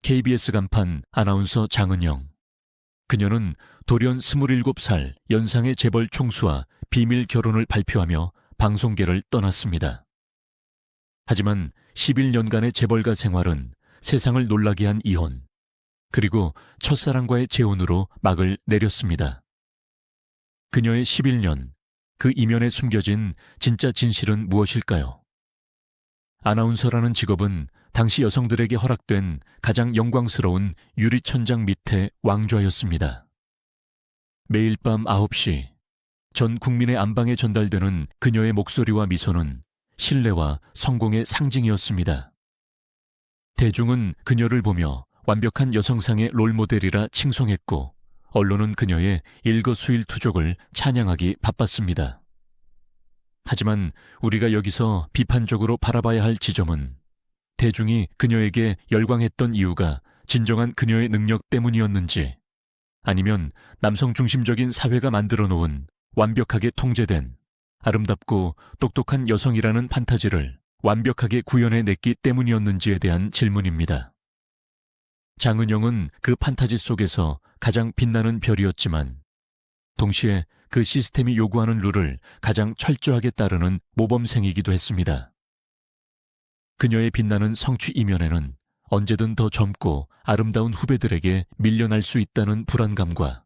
KBS 간판 아나운서 장은영. 그녀는 돌연 27살 연상의 재벌 총수와 비밀 결혼을 발표하며 방송계를 떠났습니다. 하지만 11년간의 재벌가 생활은 세상을 놀라게 한 이혼, 그리고 첫사랑과의 재혼으로 막을 내렸습니다. 그녀의 11년, 그 이면에 숨겨진 진짜 진실은 무엇일까요? 아나운서라는 직업은 당시 여성들에게 허락된 가장 영광스러운 유리천장 밑의 왕좌였습니다. 매일 밤 9시, 전 국민의 안방에 전달되는 그녀의 목소리와 미소는 신뢰와 성공의 상징이었습니다. 대중은 그녀를 보며 완벽한 여성상의 롤모델이라 칭송했고, 언론은 그녀의 일거수일투족을 찬양하기 바빴습니다. 하지만 우리가 여기서 비판적으로 바라봐야 할 지점은 대중이 그녀에게 열광했던 이유가 진정한 그녀의 능력 때문이었는지, 아니면 남성 중심적인 사회가 만들어 놓은 완벽하게 통제된 아름답고 똑똑한 여성이라는 판타지를 완벽하게 구현해냈기 때문이었는지에 대한 질문입니다. 장은영은 그 판타지 속에서 가장 빛나는 별이었지만, 동시에 그 시스템이 요구하는 룰을 가장 철저하게 따르는 모범생이기도 했습니다. 그녀의 빛나는 성취 이면에는 언제든 더 젊고 아름다운 후배들에게 밀려날 수 있다는 불안감과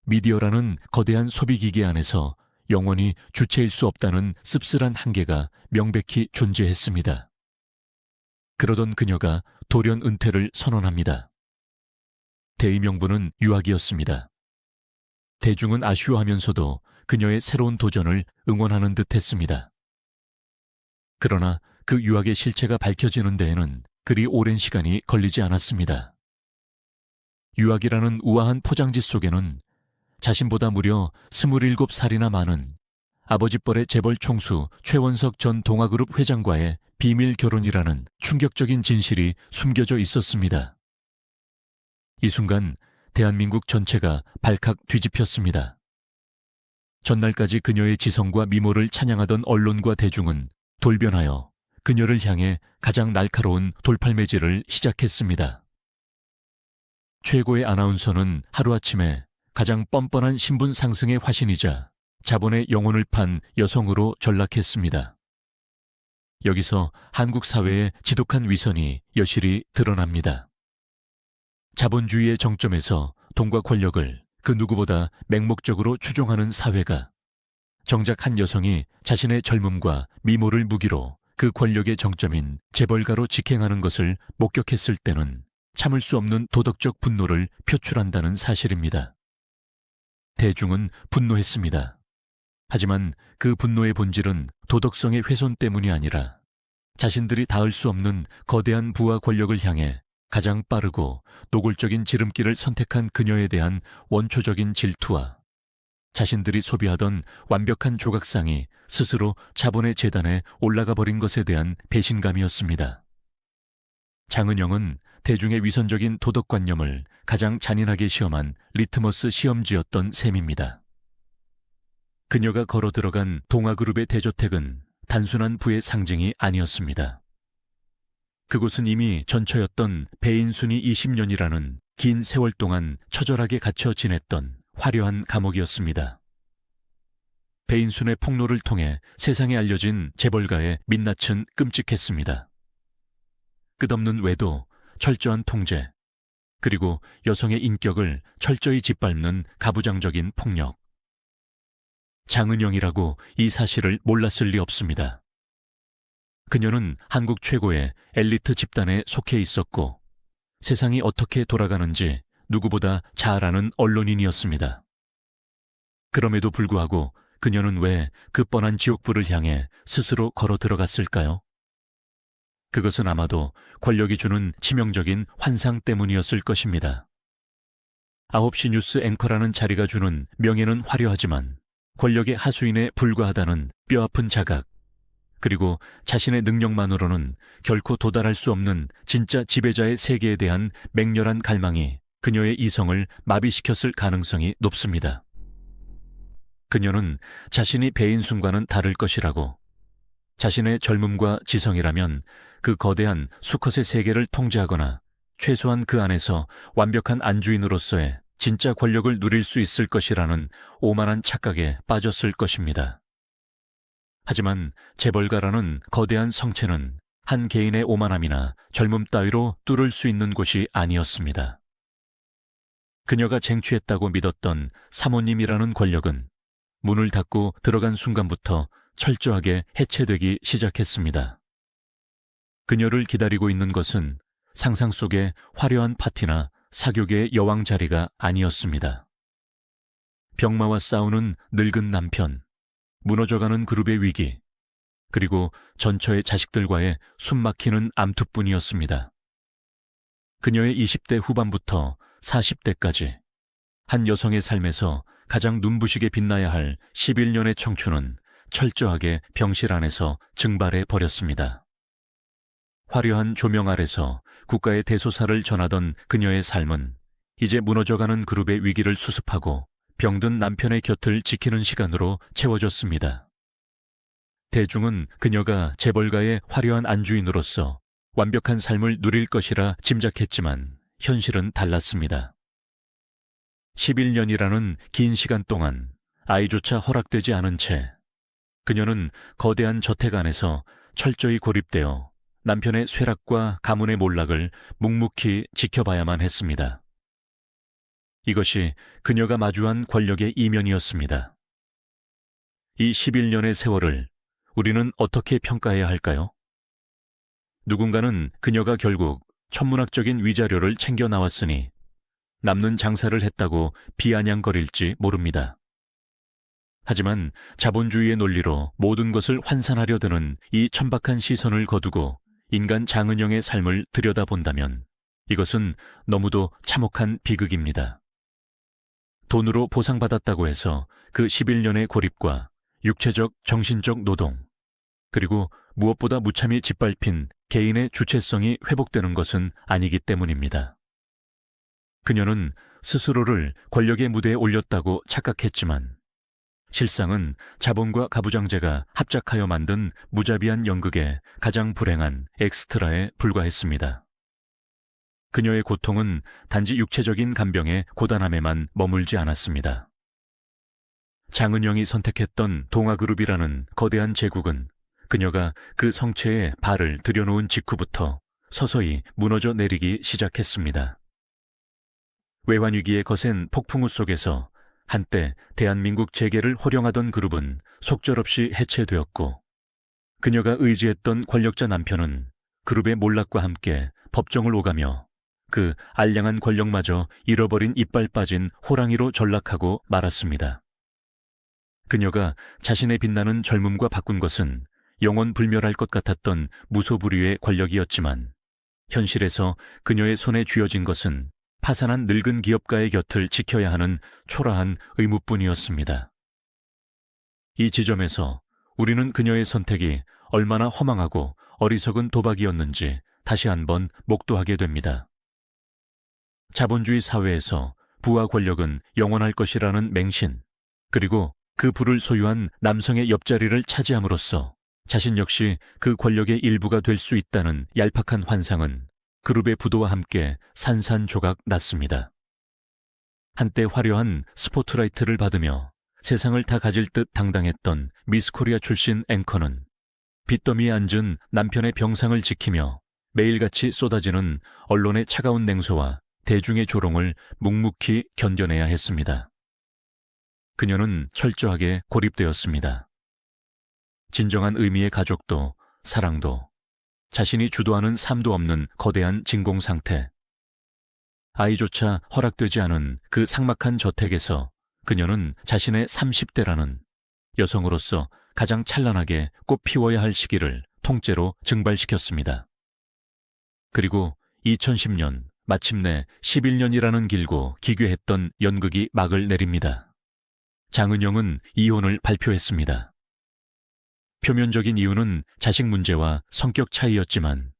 미디어라는 거대한 소비기계 안에서 영원히 주체일 수 없다는 씁쓸한 한계가 명백히 존재했습니다. 그러던 그녀가 돌연 은퇴를 선언합니다. 대의 명분은 유학이었습니다. 대중은 아쉬워하면서도 그녀의 새로운 도전을 응원하는 듯 했습니다. 그러나 그 유학의 실체가 밝혀지는 데에는 그리 오랜 시간이 걸리지 않았습니다. 유학이라는 우아한 포장지 속에는 자신보다 무려 27살이나 많은 아버지뻘의 재벌 총수 최원석 전 동아그룹 회장과의 비밀 결혼이라는 충격적인 진실이 숨겨져 있었습니다. 이 순간 대한민국 전체가 발칵 뒤집혔습니다. 전날까지 그녀의 지성과 미모를 찬양하던 언론과 대중은 돌변하여 그녀를 향해 가장 날카로운 돌팔매질을 시작했습니다. 최고의 아나운서는 하루아침에 가장 뻔뻔한 신분 상승의 화신이자 자본의 영혼을 판 여성으로 전락했습니다. 여기서 한국 사회의 지독한 위선이 여실히 드러납니다. 자본주의의 정점에서 돈과 권력을 그 누구보다 맹목적으로 추종하는 사회가 정작 한 여성이 자신의 젊음과 미모를 무기로 그 권력의 정점인 재벌가로 직행하는 것을 목격했을 때는 참을 수 없는 도덕적 분노를 표출한다는 사실입니다. 대중은 분노했습니다. 하지만 그 분노의 본질은 도덕성의 훼손 때문이 아니라 자신들이 닿을 수 없는 거대한 부와 권력을 향해 가장 빠르고 노골적인 지름길을 선택한 그녀에 대한 원초적인 질투와 자신들이 소비하던 완벽한 조각상이 스스로 자본의 재단에 올라가 버린 것에 대한 배신감이었습니다. 장은영은 대중의 위선적인 도덕관념을 가장 잔인하게 시험한 리트머스 시험지였던 셈입니다. 그녀가 걸어 들어간 동아그룹의 대저택은 단순한 부의 상징이 아니었습니다. 그곳은 이미 전처였던 배인순이 20년이라는 긴 세월 동안 처절하게 갇혀 지냈던 화려한 감옥이었습니다. 배인순의 폭로를 통해 세상에 알려진 재벌가의 민낯은 끔찍했습니다. 끝없는 외도, 철저한 통제, 그리고 여성의 인격을 철저히 짓밟는 가부장적인 폭력. 장은영이라고 이 사실을 몰랐을 리 없습니다. 그녀는 한국 최고의 엘리트 집단에 속해 있었고 세상이 어떻게 돌아가는지 누구보다 잘 아는 언론인이었습니다. 그럼에도 불구하고 그녀는 왜 그 뻔한 지옥불을 향해 스스로 걸어 들어갔을까요? 그것은 아마도 권력이 주는 치명적인 환상 때문이었을 것입니다. 9시 뉴스 앵커라는 자리가 주는 명예는 화려하지만 권력의 하수인에 불과하다는 뼈아픈 자각, 그리고 자신의 능력만으로는 결코 도달할 수 없는 진짜 지배자의 세계에 대한 맹렬한 갈망이 그녀의 이성을 마비시켰을 가능성이 높습니다. 그녀는 자신이 배인순과는 다를 것이라고, 자신의 젊음과 지성이라면 그 거대한 수컷의 세계를 통제하거나 최소한 그 안에서 완벽한 안주인으로서의 진짜 권력을 누릴 수 있을 것이라는 오만한 착각에 빠졌을 것입니다. 하지만 재벌가라는 거대한 성체는 한 개인의 오만함이나 젊음 따위로 뚫을 수 있는 곳이 아니었습니다. 그녀가 쟁취했다고 믿었던 사모님이라는 권력은 문을 닫고 들어간 순간부터 철저하게 해체되기 시작했습니다. 그녀를 기다리고 있는 것은 상상 속의 화려한 파티나 사교계의 여왕 자리가 아니었습니다. 병마와 싸우는 늙은 남편, 무너져가는 그룹의 위기, 그리고 전처의 자식들과의 숨막히는 암투뿐이었습니다. 그녀의 20대 후반부터 40대까지 한 여성의 삶에서 가장 눈부시게 빛나야 할 11년의 청춘은 철저하게 병실 안에서 증발해 버렸습니다. 화려한 조명 아래서 국가의 대소사를 전하던 그녀의 삶은 이제 무너져가는 그룹의 위기를 수습하고 병든 남편의 곁을 지키는 시간으로 채워졌습니다. 대중은 그녀가 재벌가의 화려한 안주인으로서 완벽한 삶을 누릴 것이라 짐작했지만 현실은 달랐습니다. 11년이라는 긴 시간 동안 아이조차 허락되지 않은 채 그녀는 거대한 저택 안에서 철저히 고립되어 남편의 쇠락과 가문의 몰락을 묵묵히 지켜봐야만 했습니다. 이것이 그녀가 마주한 권력의 이면이었습니다. 이 11년의 세월을 우리는 어떻게 평가해야 할까요? 누군가는 그녀가 결국 천문학적인 위자료를 챙겨 나왔으니 남는 장사를 했다고 비아냥거릴지 모릅니다. 하지만 자본주의의 논리로 모든 것을 환산하려 드는 이 천박한 시선을 거두고 인간 장은영의 삶을 들여다본다면 이것은 너무도 참혹한 비극입니다. 돈으로 보상받았다고 해서 그 11년의 고립과 육체적, 정신적 노동, 그리고 무엇보다 무참히 짓밟힌 개인의 주체성이 회복되는 것은 아니기 때문입니다. 그녀는 스스로를 권력의 무대에 올렸다고 착각했지만 실상은 자본과 가부장제가 합작하여 만든 무자비한 연극의 가장 불행한 엑스트라에 불과했습니다. 그녀의 고통은 단지 육체적인 간병의 고단함에만 머물지 않았습니다. 장은영이 선택했던 동아그룹이라는 거대한 제국은 그녀가 그 성체에 발을 들여놓은 직후부터 서서히 무너져 내리기 시작했습니다. 외환위기의 거센 폭풍우 속에서 한때 대한민국 재계를 호령하던 그룹은 속절없이 해체되었고 그녀가 의지했던 권력자 남편은 그룹의 몰락과 함께 법정을 오가며 그 알량한 권력마저 잃어버린 이빨 빠진 호랑이로 전락하고 말았습니다. 그녀가 자신의 빛나는 젊음과 바꾼 것은 영원 불멸할 것 같았던 무소불위의 권력이었지만 현실에서 그녀의 손에 쥐어진 것은 파산한 늙은 기업가의 곁을 지켜야 하는 초라한 의무뿐이었습니다. 이 지점에서 우리는 그녀의 선택이 얼마나 허망하고 어리석은 도박이었는지 다시 한번 목도하게 됩니다. 자본주의 사회에서 부와 권력은 영원할 것이라는 맹신, 그리고 그 부를 소유한 남성의 옆자리를 차지함으로써 자신 역시 그 권력의 일부가 될 수 있다는 얄팍한 환상은 그룹의 부도와 함께 산산조각 났습니다. 한때 화려한 스포트라이트를 받으며 세상을 다 가질 듯 당당했던 미스코리아 출신 앵커는 빚더미에 앉은 남편의 병상을 지키며 매일같이 쏟아지는 언론의 차가운 냉소와 대중의 조롱을 묵묵히 견뎌내야 했습니다. 그녀는 철저하게 고립되었습니다. 진정한 의미의 가족도 사랑도 자신이 주도하는 삶도 없는 거대한 진공 상태. 아이조차 허락되지 않은 그 삭막한 저택에서 그녀는 자신의 30대라는 여성으로서 가장 찬란하게 꽃 피워야 할 시기를 통째로 증발시켰습니다. 그리고 2010년 마침내 11년이라는 길고 기괴했던 연극이 막을 내립니다. 장은영은 이혼을 발표했습니다. 표면적인 이유는 자식 문제와 성격 차이였지만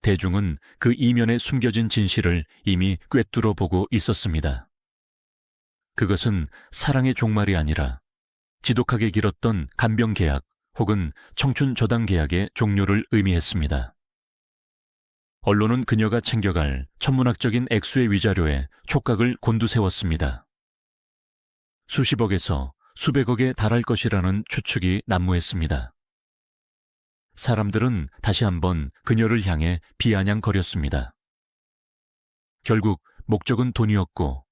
대중은 그 이면에 숨겨진 진실을 이미 꿰뚫어 보고 있었습니다. 그것은 사랑의 종말이 아니라 지독하게 길었던 간병 계약 혹은 청춘 저당 계약의 종료를 의미했습니다. 언론은 그녀가 챙겨갈 천문학적인 액수의 위자료에 촉각을 곤두세웠습니다. 수십억에서 수백억에 달할 것이라는 추측이 난무했습니다. 사람들은 다시 한번 그녀를 향해 비아냥거렸습니다. 결국 목적은 돈이었고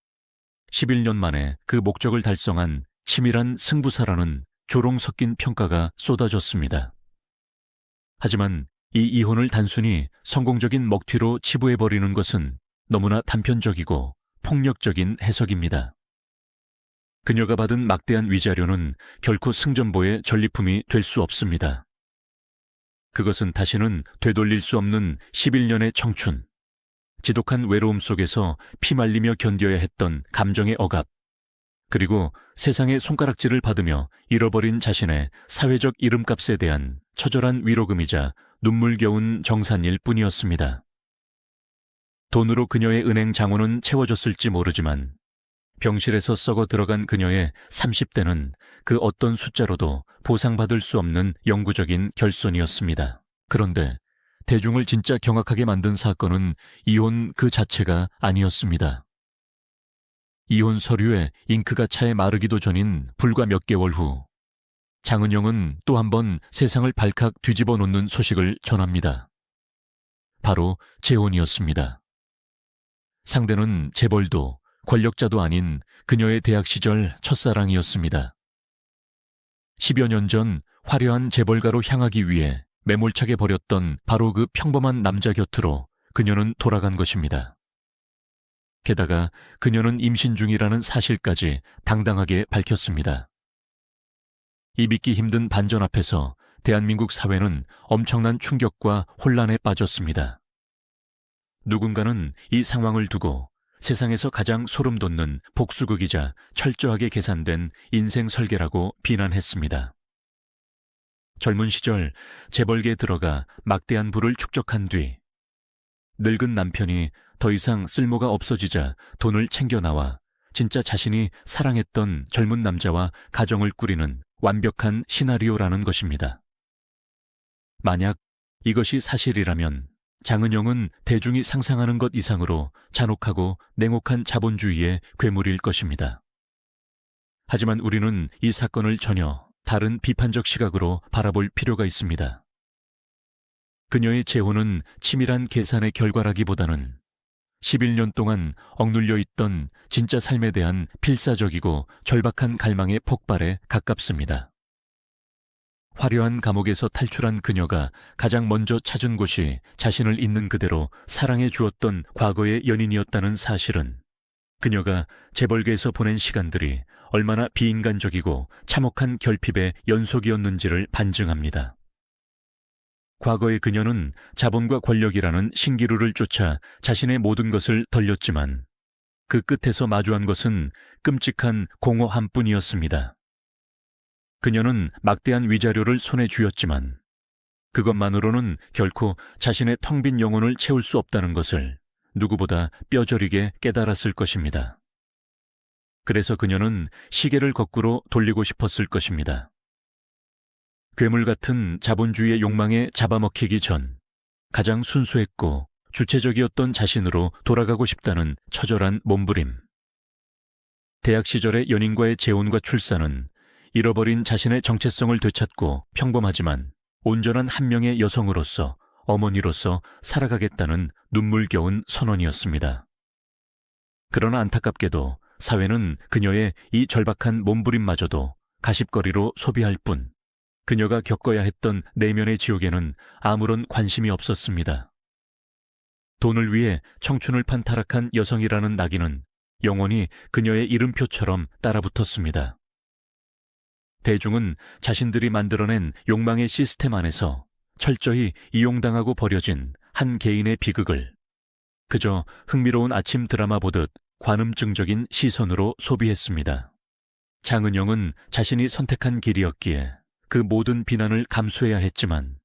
11년 만에 그 목적을 달성한 치밀한 승부사라는 조롱 섞인 평가가 쏟아졌습니다. 하지만 이 이혼을 단순히 성공적인 먹튀로 치부해버리는 것은 너무나 단편적이고 폭력적인 해석입니다. 그녀가 받은 막대한 위자료는 결코 승전보의 전리품이 될 수 없습니다. 그것은 다시는 되돌릴 수 없는 11년의 청춘, 지독한 외로움 속에서 피말리며 견뎌야 했던 감정의 억압, 그리고 세상의 손가락질을 받으며 잃어버린 자신의 사회적 이름값에 대한 처절한 위로금이자 눈물겨운 정산일 뿐이었습니다. 돈으로 그녀의 은행 장원은 채워졌을지 모르지만 병실에서 썩어 들어간 그녀의 30대는 그 어떤 숫자로도 보상받을 수 없는 영구적인 결손이었습니다. 그런데 대중을 진짜 경악하게 만든 사건은 이혼 그 자체가 아니었습니다. 이혼 서류에 잉크가 차에 마르기도 전인 불과 몇 개월 후 장은영은 또 한 번 세상을 발칵 뒤집어 놓는 소식을 전합니다. 바로 재혼이었습니다. 상대는 재벌도 권력자도 아닌 그녀의 대학 시절 첫사랑이었습니다. 10여 년 전 화려한 재벌가로 향하기 위해 매몰차게 버렸던 바로 그 평범한 남자 곁으로 그녀는 돌아간 것입니다. 게다가 그녀는 임신 중이라는 사실까지 당당하게 밝혔습니다. 이 믿기 힘든 반전 앞에서 대한민국 사회는 엄청난 충격과 혼란에 빠졌습니다. 누군가는 이 상황을 두고 세상에서 가장 소름 돋는 복수극이자 철저하게 계산된 인생 설계라고 비난했습니다. 젊은 시절 재벌계에 들어가 막대한 부를 축적한 뒤 늙은 남편이 더 이상 쓸모가 없어지자 돈을 챙겨 나와 진짜 자신이 사랑했던 젊은 남자와 가정을 꾸리는 완벽한 시나리오라는 것입니다. 만약 이것이 사실이라면 장은영은 대중이 상상하는 것 이상으로 잔혹하고 냉혹한 자본주의의 괴물일 것입니다. 하지만 우리는 이 사건을 전혀 다른 비판적 시각으로 바라볼 필요가 있습니다. 그녀의 재혼은 치밀한 계산의 결과라기보다는 11년 동안 억눌려 있던 진짜 삶에 대한 필사적이고 절박한 갈망의 폭발에 가깝습니다. 화려한 감옥에서 탈출한 그녀가 가장 먼저 찾은 곳이 자신을 있는 그대로 사랑해 주었던 과거의 연인이었다는 사실은 그녀가 재벌계에서 보낸 시간들이 얼마나 비인간적이고 참혹한 결핍의 연속이었는지를 반증합니다. 과거의 그녀는 자본과 권력이라는 신기루를 쫓아 자신의 모든 것을 덜렸지만 그 끝에서 마주한 것은 끔찍한 공허함 뿐이었습니다. 그녀는 막대한 위자료를 손에 쥐었지만 그것만으로는 결코 자신의 텅 빈 영혼을 채울 수 없다는 것을 누구보다 뼈저리게 깨달았을 것입니다. 그래서 그녀는 시계를 거꾸로 돌리고 싶었을 것입니다. 괴물 같은 자본주의의 욕망에 잡아먹히기 전 가장 순수했고 주체적이었던 자신으로 돌아가고 싶다는 처절한 몸부림. 대학 시절의 연인과의 재혼과 출산은 잃어버린 자신의 정체성을 되찾고 평범하지만 온전한 한 명의 여성으로서 어머니로서 살아가겠다는 눈물겨운 선언이었습니다. 그러나 안타깝게도 사회는 그녀의 이 절박한 몸부림마저도 가십거리로 소비할 뿐 그녀가 겪어야 했던 내면의 지옥에는 아무런 관심이 없었습니다. 돈을 위해 청춘을 판 타락한 여성이라는 낙인은 영원히 그녀의 이름표처럼 따라붙었습니다. 대중은 자신들이 만들어낸 욕망의 시스템 안에서 철저히 이용당하고 버려진 한 개인의 비극을 그저 흥미로운 아침 드라마 보듯 관음증적인 시선으로 소비했습니다. 장은영은 자신이 선택한 길이었기에 그 모든 비난을 감수해야 했지만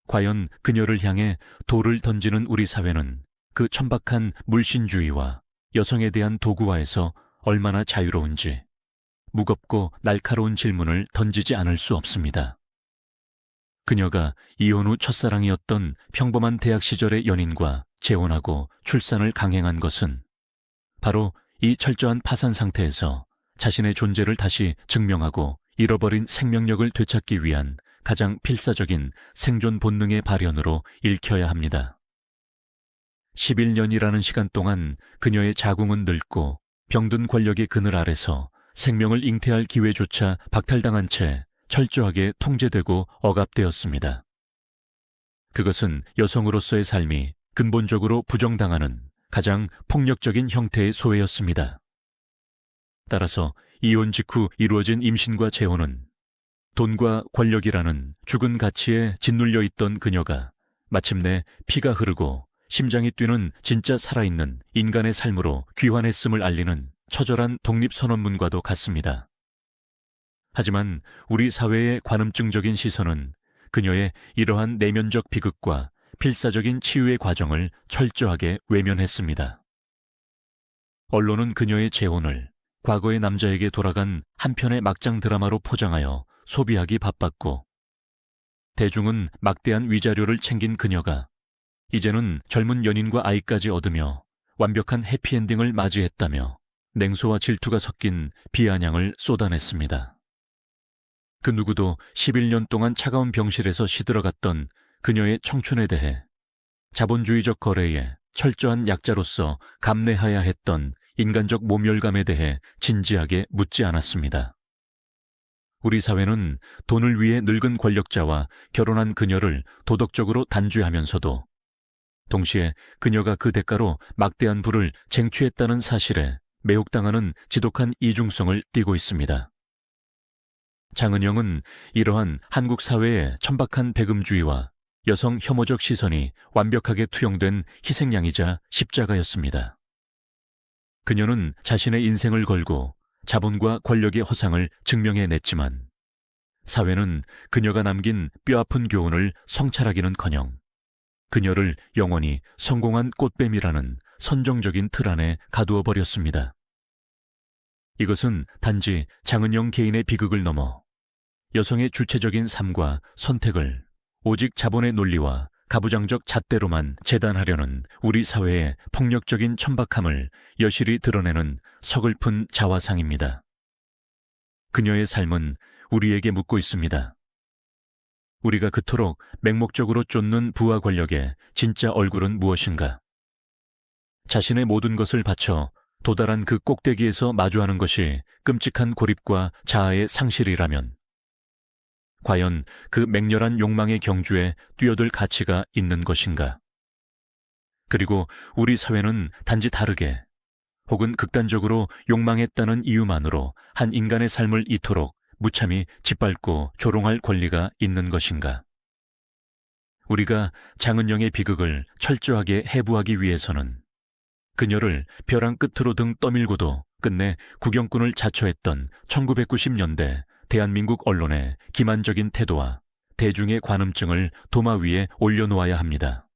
과연 그녀를 향해 돌을 던지는 우리 사회는 그 천박한 물신주의와 여성에 대한 도구화에서 얼마나 자유로운지 무겁고 날카로운 질문을 던지지 않을 수 없습니다. 그녀가 이혼 후 첫사랑이었던 평범한 대학 시절의 연인과 재혼하고 출산을 강행한 것은 바로 이 철저한 파산 상태에서 자신의 존재를 다시 증명하고 잃어버린 생명력을 되찾기 위한 가장 필사적인 생존 본능의 발현으로 읽혀야 합니다. 11년이라는 시간 동안 그녀의 자궁은 늙고 병든 권력의 그늘 아래서 생명을 잉태할 기회조차 박탈당한 채 철저하게 통제되고 억압되었습니다. 그것은 여성으로서의 삶이 근본적으로 부정당하는 가장 폭력적인 형태의 소외였습니다. 따라서 이혼 직후 이루어진 임신과 재혼은 돈과 권력이라는 죽은 가치에 짓눌려 있던 그녀가 마침내 피가 흐르고 심장이 뛰는 진짜 살아있는 인간의 삶으로 귀환했음을 알리는 처절한 독립선언문과도 같습니다. 하지만 우리 사회의 관음증적인 시선은 그녀의 이러한 내면적 비극과 필사적인 치유의 과정을 철저하게 외면했습니다. 언론은 그녀의 재혼을 과거의 남자에게 돌아간 한편의 막장 드라마로 포장하여 소비하기 바빴고, 대중은 막대한 위자료를 챙긴 그녀가 이제는 젊은 연인과 아이까지 얻으며 완벽한 해피엔딩을 맞이했다며 냉소와 질투가 섞인 비아냥을 쏟아냈습니다. 그 누구도 11년 동안 차가운 병실에서 시들어갔던 그녀의 청춘에 대해 자본주의적 거래에 철저한 약자로서 감내해야 했던 인간적 모멸감에 대해 진지하게 묻지 않았습니다. 우리 사회는 돈을 위해 늙은 권력자와 결혼한 그녀를 도덕적으로 단죄하면서도 동시에 그녀가 그 대가로 막대한 부를 쟁취했다는 사실에 매혹당하는 지독한 이중성을 띠고 있습니다. 장은영은 이러한 한국 사회의 천박한 배금주의와 여성 혐오적 시선이 완벽하게 투영된 희생양이자 십자가였습니다. 그녀는 자신의 인생을 걸고 자본과 권력의 허상을 증명해냈지만 사회는 그녀가 남긴 뼈아픈 교훈을 성찰하기는커녕 그녀를 영원히 성공한 꽃뱀이라는 선정적인 틀 안에 가두어 버렸습니다. 이것은 단지 장은영 개인의 비극을 넘어 여성의 주체적인 삶과 선택을 오직 자본의 논리와 가부장적 잣대로만 재단하려는 우리 사회의 폭력적인 천박함을 여실히 드러내는 서글픈 자화상입니다. 그녀의 삶은 우리에게 묻고 있습니다. 우리가 그토록 맹목적으로 쫓는 부와 권력의 진짜 얼굴은 무엇인가? 자신의 모든 것을 바쳐 도달한 그 꼭대기에서 마주하는 것이 끔찍한 고립과 자아의 상실이라면 과연 그 맹렬한 욕망의 경주에 뛰어들 가치가 있는 것인가? 그리고 우리 사회는 단지 다르게 혹은 극단적으로 욕망했다는 이유만으로 한 인간의 삶을 이토록 무참히 짓밟고 조롱할 권리가 있는 것인가? 우리가 장은영의 비극을 철저하게 해부하기 위해서는 그녀를 벼랑 끝으로 등 떠밀고도 끝내 구경꾼을 자처했던 1990년대 대한민국 언론의 기만적인 태도와 대중의 관음증을 도마 위에 올려놓아야 합니다.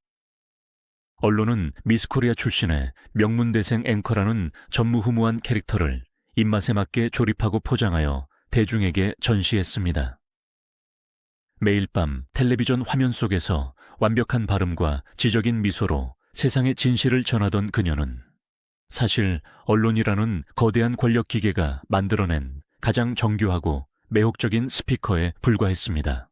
언론은 미스코리아 출신의 명문대생 앵커라는 전무후무한 캐릭터를 입맛에 맞게 조립하고 포장하여 대중에게 전시했습니다. 매일 밤 텔레비전 화면 속에서 완벽한 발음과 지적인 미소로 세상의 진실을 전하던 그녀는 사실 언론이라는 거대한 권력 기계가 만들어낸 가장 정교하고 매혹적인 스피커에 불과했습니다.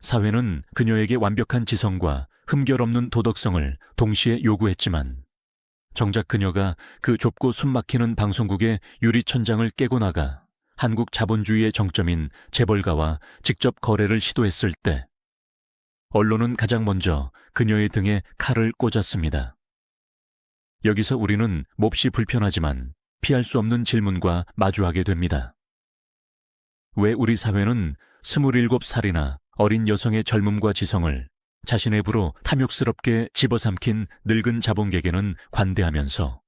사회는 그녀에게 완벽한 지성과 흠결 없는 도덕성을 동시에 요구했지만 정작 그녀가 그 좁고 숨막히는 방송국의 유리천장을 깨고 나가 한국 자본주의의 정점인 재벌가와 직접 거래를 시도했을 때 언론은 가장 먼저 그녀의 등에 칼을 꽂았습니다. 여기서 우리는 몹시 불편하지만 피할 수 없는 질문과 마주하게 됩니다. 왜 우리 사회는 27살이나 어린 여성의 젊음과 지성을 자신의 부로 탐욕스럽게 집어삼킨 늙은 자본객에는 관대하면서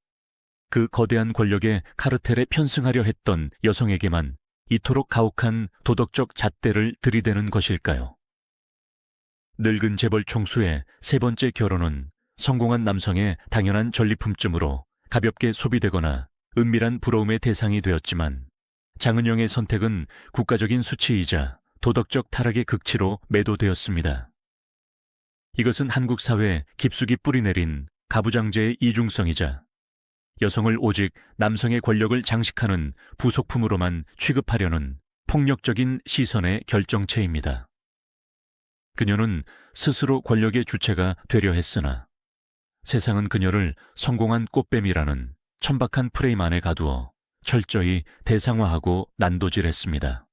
그 거대한 권력의 카르텔에 편승하려 했던 여성에게만 이토록 가혹한 도덕적 잣대를 들이대는 것일까요? 늙은 재벌 총수의 세 번째 결혼은 성공한 남성의 당연한 전리품쯤으로 가볍게 소비되거나 은밀한 부러움의 대상이 되었지만 장은영의 선택은 국가적인 수치이자 도덕적 타락의 극치로 매도되었습니다. 이것은 한국 사회에 깊숙이 뿌리내린 가부장제의 이중성이자 여성을 오직 남성의 권력을 장식하는 부속품으로만 취급하려는 폭력적인 시선의 결정체입니다. 그녀는 스스로 권력의 주체가 되려 했으나 세상은 그녀를 성공한 꽃뱀이라는 천박한 프레임 안에 가두어 철저히 대상화하고 난도질했습니다.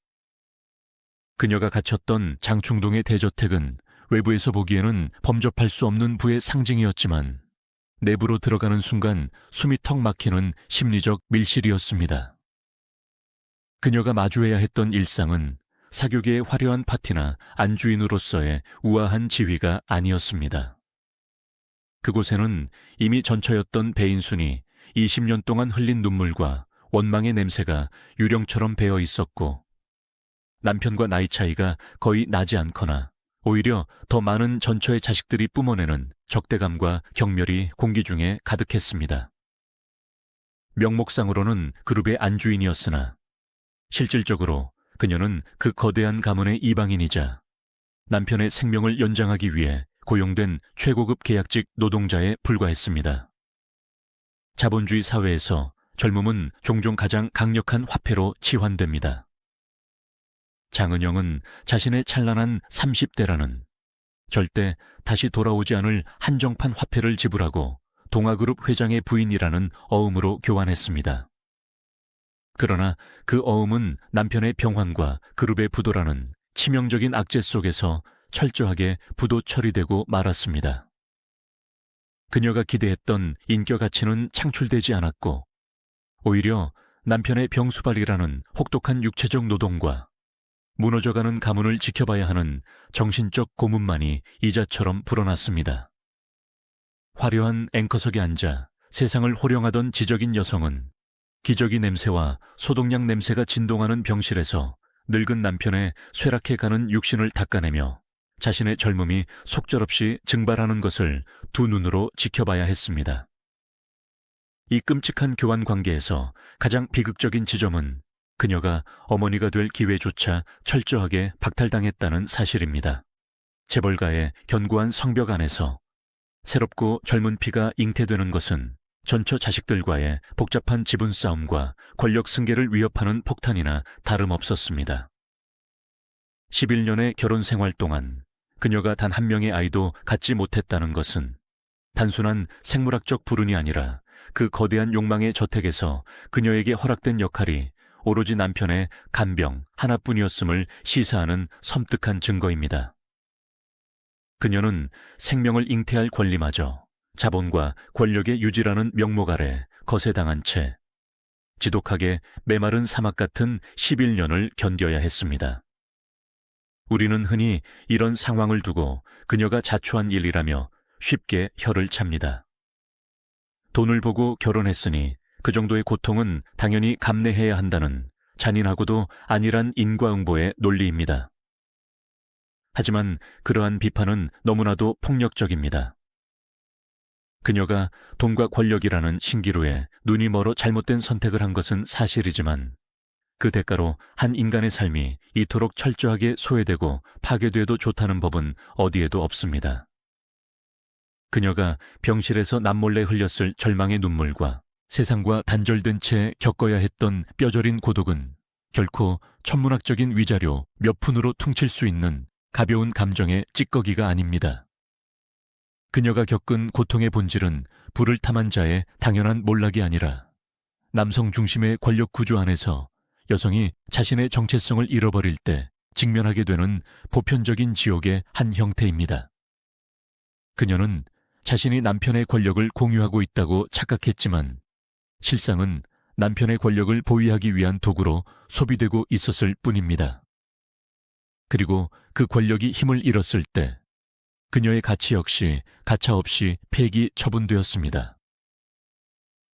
그녀가 갇혔던 장충동의 대저택은 외부에서 보기에는 범접할 수 없는 부의 상징이었지만 내부로 들어가는 순간 숨이 턱 막히는 심리적 밀실이었습니다. 그녀가 마주해야 했던 일상은 사교계의 화려한 파티나 안주인으로서의 우아한 지위가 아니었습니다. 그곳에는 이미 전처였던 배인순이 20년 동안 흘린 눈물과 원망의 냄새가 유령처럼 배어 있었고 남편과 나이 차이가 거의 나지 않거나 오히려 더 많은 전처의 자식들이 뿜어내는 적대감과 경멸이 공기 중에 가득했습니다. 명목상으로는 그룹의 안주인이었으나 실질적으로 그녀는 그 거대한 가문의 이방인이자 남편의 생명을 연장하기 위해 고용된 최고급 계약직 노동자에 불과했습니다. 자본주의 사회에서 젊음은 종종 가장 강력한 화폐로 치환됩니다. 장은영은 자신의 찬란한 30대라는 절대 다시 돌아오지 않을 한정판 화폐를 지불하고 동아그룹 회장의 부인이라는 어음으로 교환했습니다. 그러나 그 어음은 남편의 병환과 그룹의 부도라는 치명적인 악재 속에서 철저하게 부도 처리되고 말았습니다. 그녀가 기대했던 인격 가치는 창출되지 않았고 오히려 남편의 병수발이라는 혹독한 육체적 노동과 무너져가는 가문을 지켜봐야 하는 정신적 고문만이 이자처럼 불어났습니다. 화려한 앵커석에 앉아 세상을 호령하던 지적인 여성은 기저귀 냄새와 소독약 냄새가 진동하는 병실에서 늙은 남편의 쇠락해가는 육신을 닦아내며 자신의 젊음이 속절없이 증발하는 것을 두 눈으로 지켜봐야 했습니다. 이 끔찍한 교환 관계에서 가장 비극적인 지점은 그녀가 어머니가 될 기회조차 철저하게 박탈당했다는 사실입니다. 재벌가의 견고한 성벽 안에서 새롭고 젊은 피가 잉태되는 것은 전처 자식들과의 복잡한 지분 싸움과 권력 승계를 위협하는 폭탄이나 다름없었습니다. 11년의 결혼 생활 동안 그녀가 단 한 명의 아이도 갖지 못했다는 것은 단순한 생물학적 불운이 아니라 그 거대한 욕망의 저택에서 그녀에게 허락된 역할이 오로지 남편의 간병 하나뿐이었음을 시사하는 섬뜩한 증거입니다. 그녀는 생명을 잉태할 권리마저 자본과 권력의 유지라는 명목 아래 거세당한 채 지독하게 메마른 사막 같은 11년을 견뎌야 했습니다. 우리는 흔히 이런 상황을 두고 그녀가 자초한 일이라며 쉽게 혀를 찹니다. 돈을 보고 결혼했으니 그 정도의 고통은 당연히 감내해야 한다는 잔인하고도 안일한 인과응보의 논리입니다. 하지만 그러한 비판은 너무나도 폭력적입니다. 그녀가 돈과 권력이라는 신기루에 눈이 멀어 잘못된 선택을 한 것은 사실이지만 그 대가로 한 인간의 삶이 이토록 철저하게 소외되고 파괴돼도 좋다는 법은 어디에도 없습니다. 그녀가 병실에서 남몰래 흘렸을 절망의 눈물과 세상과 단절된 채 겪어야 했던 뼈저린 고독은 결코 천문학적인 위자료 몇 푼으로 퉁칠 수 있는 가벼운 감정의 찌꺼기가 아닙니다. 그녀가 겪은 고통의 본질은 불을 탐한 자의 당연한 몰락이 아니라 남성 중심의 권력 구조 안에서 여성이 자신의 정체성을 잃어버릴 때 직면하게 되는 보편적인 지옥의 한 형태입니다. 그녀는 자신이 남편의 권력을 공유하고 있다고 착각했지만 실상은 남편의 권력을 보위하기 위한 도구로 소비되고 있었을 뿐입니다. 그리고 그 권력이 힘을 잃었을 때 그녀의 가치 역시 가차없이 폐기 처분되었습니다.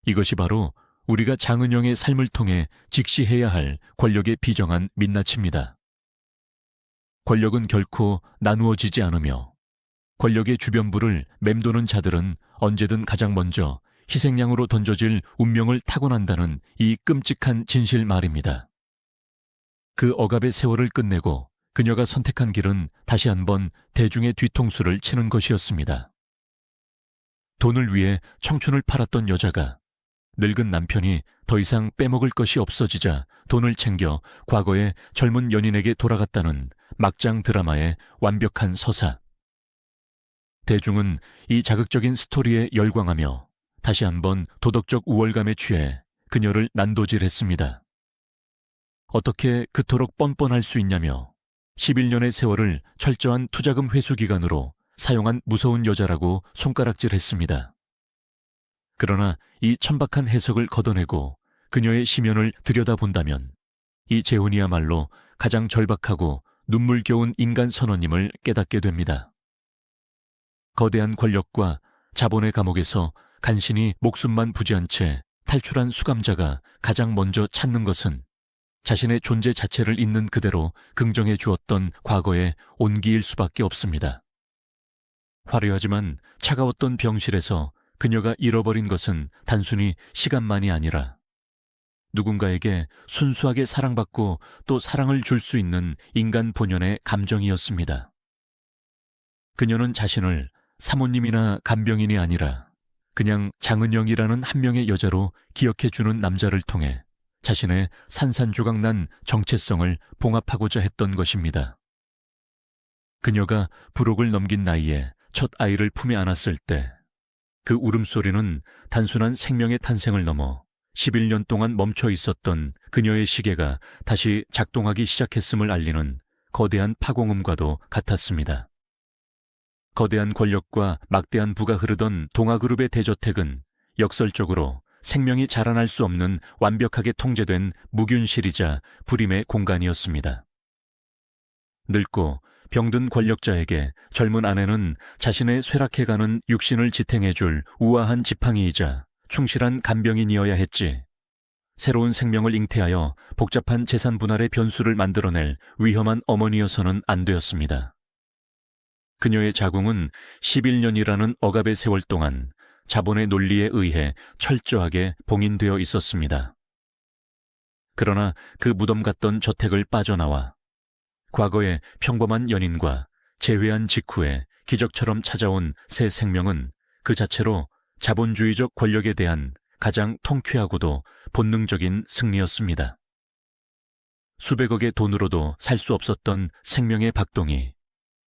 이것이 바로 우리가 장은영의 삶을 통해 직시해야 할 권력의 비정한 민낯입니다. 권력은 결코 나누어지지 않으며 권력의 주변부를 맴도는 자들은 언제든 가장 먼저 희생양으로 던져질 운명을 타고난다는 이 끔찍한 진실 말입니다. 그 억압의 세월을 끝내고 그녀가 선택한 길은 다시 한번 대중의 뒤통수를 치는 것이었습니다. 돈을 위해 청춘을 팔았던 여자가 늙은 남편이 더 이상 빼먹을 것이 없어지자 돈을 챙겨 과거의 젊은 연인에게 돌아갔다는 막장 드라마의 완벽한 서사. 대중은 이 자극적인 스토리에 열광하며 다시 한번 도덕적 우월감에 취해 그녀를 난도질했습니다. 어떻게 그토록 뻔뻔할 수 있냐며 11년의 세월을 철저한 투자금 회수 기간으로 사용한 무서운 여자라고 손가락질했습니다. 그러나 이 천박한 해석을 걷어내고 그녀의 심연을 들여다본다면 이 재혼이야말로 가장 절박하고 눈물겨운 인간 선언임을 깨닫게 됩니다. 거대한 권력과 자본의 감옥에서 간신히 목숨만 부지한 채 탈출한 수감자가 가장 먼저 찾는 것은 자신의 존재 자체를 있는 그대로 긍정해 주었던 과거의 온기일 수밖에 없습니다. 화려하지만 차가웠던 병실에서 그녀가 잃어버린 것은 단순히 시간만이 아니라 누군가에게 순수하게 사랑받고 또 사랑을 줄 수 있는 인간 본연의 감정이었습니다. 그녀는 자신을 사모님이나 간병인이 아니라 그냥 장은영이라는 한 명의 여자로 기억해주는 남자를 통해 자신의 산산조각난 정체성을 봉합하고자 했던 것입니다. 그녀가 불혹을 넘긴 나이에 첫 아이를 품에 안았을 때 그 울음소리는 단순한 생명의 탄생을 넘어 11년 동안 멈춰 있었던 그녀의 시계가 다시 작동하기 시작했음을 알리는 거대한 파공음과도 같았습니다. 거대한 권력과 막대한 부가 흐르던 동아그룹의 대저택은 역설적으로 생명이 자라날 수 없는 완벽하게 통제된 무균실이자 불임의 공간이었습니다. 늙고 병든 권력자에게 젊은 아내는 자신의 쇠락해가는 육신을 지탱해줄 우아한 지팡이이자 충실한 간병인이어야 했지. 새로운 생명을 잉태하여 복잡한 재산 분할의 변수를 만들어낼 위험한 어머니여서는 안 되었습니다. 그녀의 자궁은 11년이라는 억압의 세월 동안 자본의 논리에 의해 철저하게 봉인되어 있었습니다. 그러나 그 무덤 같던 저택을 빠져나와 과거의 평범한 연인과 재회한 직후에 기적처럼 찾아온 새 생명은 그 자체로 자본주의적 권력에 대한 가장 통쾌하고도 본능적인 승리였습니다. 수백억의 돈으로도 살 수 없었던 생명의 박동이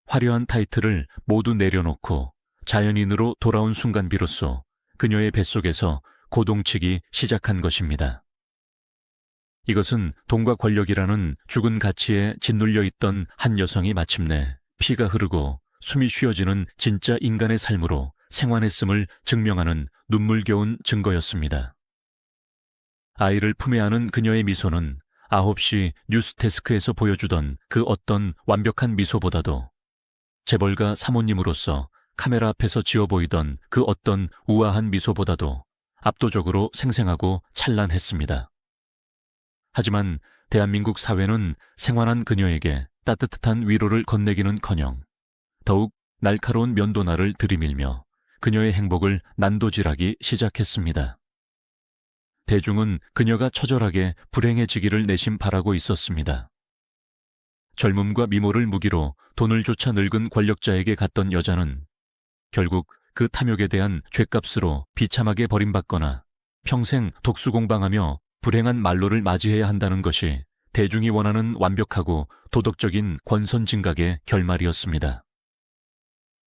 화려한 타이틀을 모두 내려놓고 자연인으로 돌아온 순간 비로소 그녀의 뱃속에서 고동치기 시작한 것입니다. 이것은 돈과 권력이라는 죽은 가치에 짓눌려 있던 한 여성이 마침내 피가 흐르고 숨이 쉬어지는 진짜 인간의 삶으로 생환했음을 증명하는 눈물겨운 증거였습니다. 아이를 품에 안은 그녀의 미소는 9시 뉴스데스크에서 보여주던 그 어떤 완벽한 미소보다도 재벌가 사모님으로서 카메라 앞에서 지어 보이던 그 어떤 우아한 미소보다도 압도적으로 생생하고 찬란했습니다. 하지만 대한민국 사회는 생활한 그녀에게 따뜻한 위로를 건네기는커녕 더욱 날카로운 면도날을 들이밀며 그녀의 행복을 난도질하기 시작했습니다. 대중은 그녀가 처절하게 불행해지기를 내심 바라고 있었습니다. 젊음과 미모를 무기로 돈을 쫓아 늙은 권력자에게 갔던 여자는 결국 그 탐욕에 대한 죗값으로 비참하게 버림받거나 평생 독수공방하며 불행한 말로를 맞이해야 한다는 것이 대중이 원하는 완벽하고 도덕적인 권선징각의 결말이었습니다.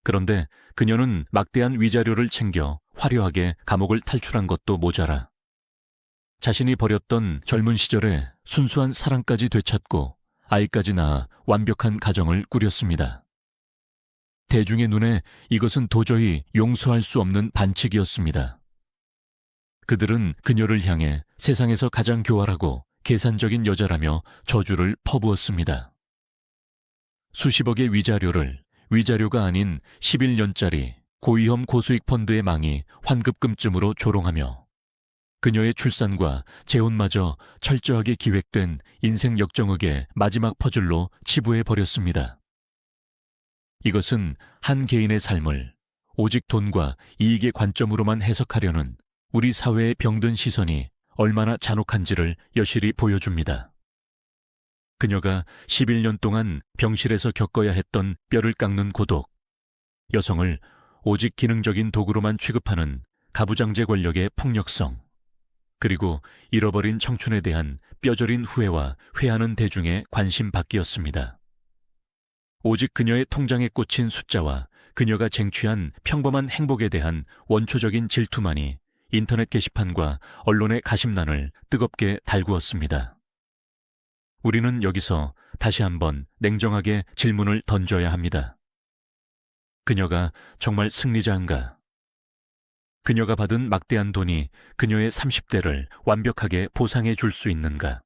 그런데 그녀는 막대한 위자료를 챙겨 화려하게 감옥을 탈출한 것도 모자라 자신이 버렸던 젊은 시절의 순수한 사랑까지 되찾고 아이까지 낳아 완벽한 가정을 꾸렸습니다. 대중의 눈에 이것은 도저히 용서할 수 없는 반칙이었습니다. 그들은 그녀를 향해 세상에서 가장 교활하고 계산적인 여자라며 저주를 퍼부었습니다. 수십억의 위자료가 아닌 11년짜리 고위험 고수익 펀드의 망이 환급금쯤으로 조롱하며 그녀의 출산과 재혼마저 철저하게 기획된 인생 역정극의 마지막 퍼즐로 치부해버렸습니다. 이것은 한 개인의 삶을 오직 돈과 이익의 관점으로만 해석하려는 우리 사회의 병든 시선이 얼마나 잔혹한지를 여실히 보여줍니다. 그녀가 11년 동안 병실에서 겪어야 했던 뼈를 깎는 고독, 여성을 오직 기능적인 도구로만 취급하는 가부장제 권력의 폭력성, 그리고 잃어버린 청춘에 대한 뼈저린 후회와 회하는 대중의 관심 받기였습니다. 오직 그녀의 통장에 꽂힌 숫자와 그녀가 쟁취한 평범한 행복에 대한 원초적인 질투만이 인터넷 게시판과 언론의 가심난을 뜨겁게 달구었습니다. 우리는 여기서 다시 한번 냉정하게 질문을 던져야 합니다. 그녀가 정말 승리자인가? 그녀가 받은 막대한 돈이 그녀의 30대를 완벽하게 보상해 줄 수 있는가?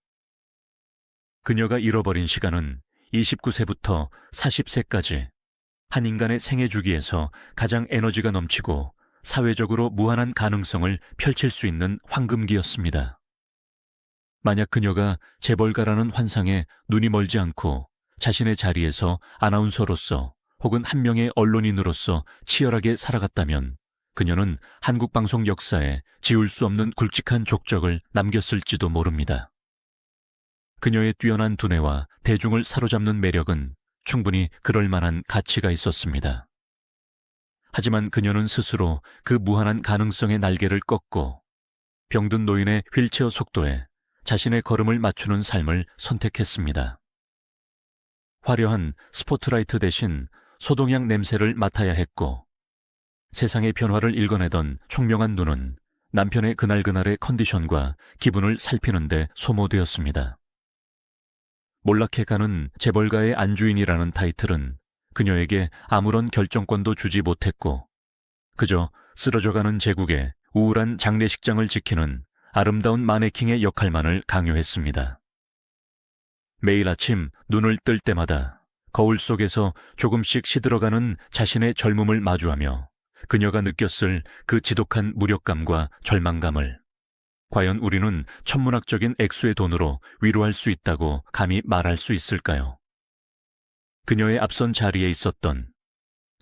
그녀가 잃어버린 시간은 29세부터 40세까지 한 인간의 생애 주기에서 가장 에너지가 넘치고 사회적으로 무한한 가능성을 펼칠 수 있는 황금기였습니다. 만약 그녀가 재벌가라는 환상에 눈이 멀지 않고 자신의 자리에서 아나운서로서 혹은 한 명의 언론인으로서 치열하게 살아갔다면 그녀는 한국 방송 역사에 지울 수 없는 굵직한 족적을 남겼을지도 모릅니다. 그녀의 뛰어난 두뇌와 대중을 사로잡는 매력은 충분히 그럴 만한 가치가 있었습니다. 하지만 그녀는 스스로 그 무한한 가능성의 날개를 꺾고 병든 노인의 휠체어 속도에 자신의 걸음을 맞추는 삶을 선택했습니다. 화려한 스포트라이트 대신 소독약 냄새를 맡아야 했고 세상의 변화를 읽어내던 총명한 눈은 남편의 그날그날의 컨디션과 기분을 살피는 데 소모되었습니다. 몰락해가는 재벌가의 안주인이라는 타이틀은 그녀에게 아무런 결정권도 주지 못했고 그저 쓰러져가는 제국의 우울한 장례식장을 지키는 아름다운 마네킹의 역할만을 강요했습니다. 매일 아침 눈을 뜰 때마다 거울 속에서 조금씩 시들어가는 자신의 젊음을 마주하며 그녀가 느꼈을 그 지독한 무력감과 절망감을 과연 우리는 천문학적인 액수의 돈으로 위로할 수 있다고 감히 말할 수 있을까요? 그녀의 앞선 자리에 있었던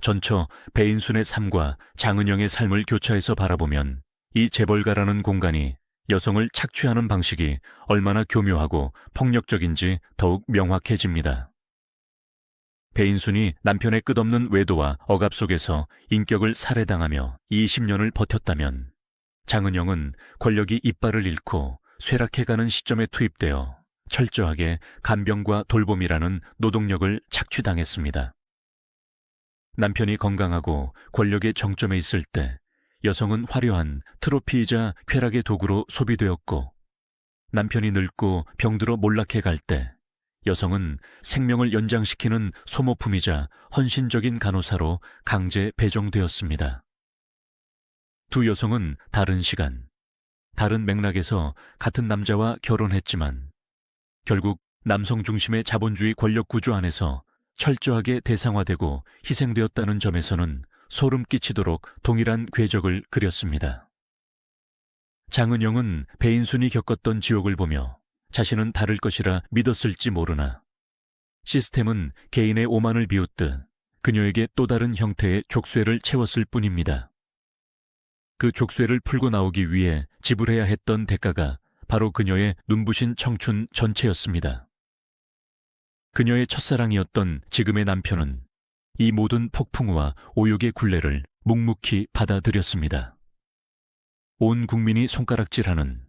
전처 배인순의 삶과 장은영의 삶을 교차해서 바라보면 이 재벌가라는 공간이 여성을 착취하는 방식이 얼마나 교묘하고 폭력적인지 더욱 명확해집니다. 배인순이 남편의 끝없는 외도와 억압 속에서 인격을 살해당하며 20년을 버텼다면 장은영은 권력이 이빨을 잃고 쇠락해가는 시점에 투입되어 철저하게 간병과 돌봄이라는 노동력을 착취당했습니다. 남편이 건강하고 권력의 정점에 있을 때 여성은 화려한 트로피이자 쾌락의 도구로 소비되었고 남편이 늙고 병들어 몰락해 갈 때 여성은 생명을 연장시키는 소모품이자 헌신적인 간호사로 강제 배정되었습니다. 두 여성은 다른 시간, 다른 맥락에서 같은 남자와 결혼했지만 결국 남성 중심의 자본주의 권력 구조 안에서 철저하게 대상화되고 희생되었다는 점에서는 소름 끼치도록 동일한 궤적을 그렸습니다. 장은영은 배인순이 겪었던 지옥을 보며 자신은 다를 것이라 믿었을지 모르나 시스템은 개인의 오만을 비웃듯 그녀에게 또 다른 형태의 족쇄를 채웠을 뿐입니다. 그 족쇄를 풀고 나오기 위해 지불해야 했던 대가가 바로 그녀의 눈부신 청춘 전체였습니다. 그녀의 첫사랑이었던 지금의 남편은 이 모든 폭풍우와 오욕의 굴레를 묵묵히 받아들였습니다. 온 국민이 손가락질하는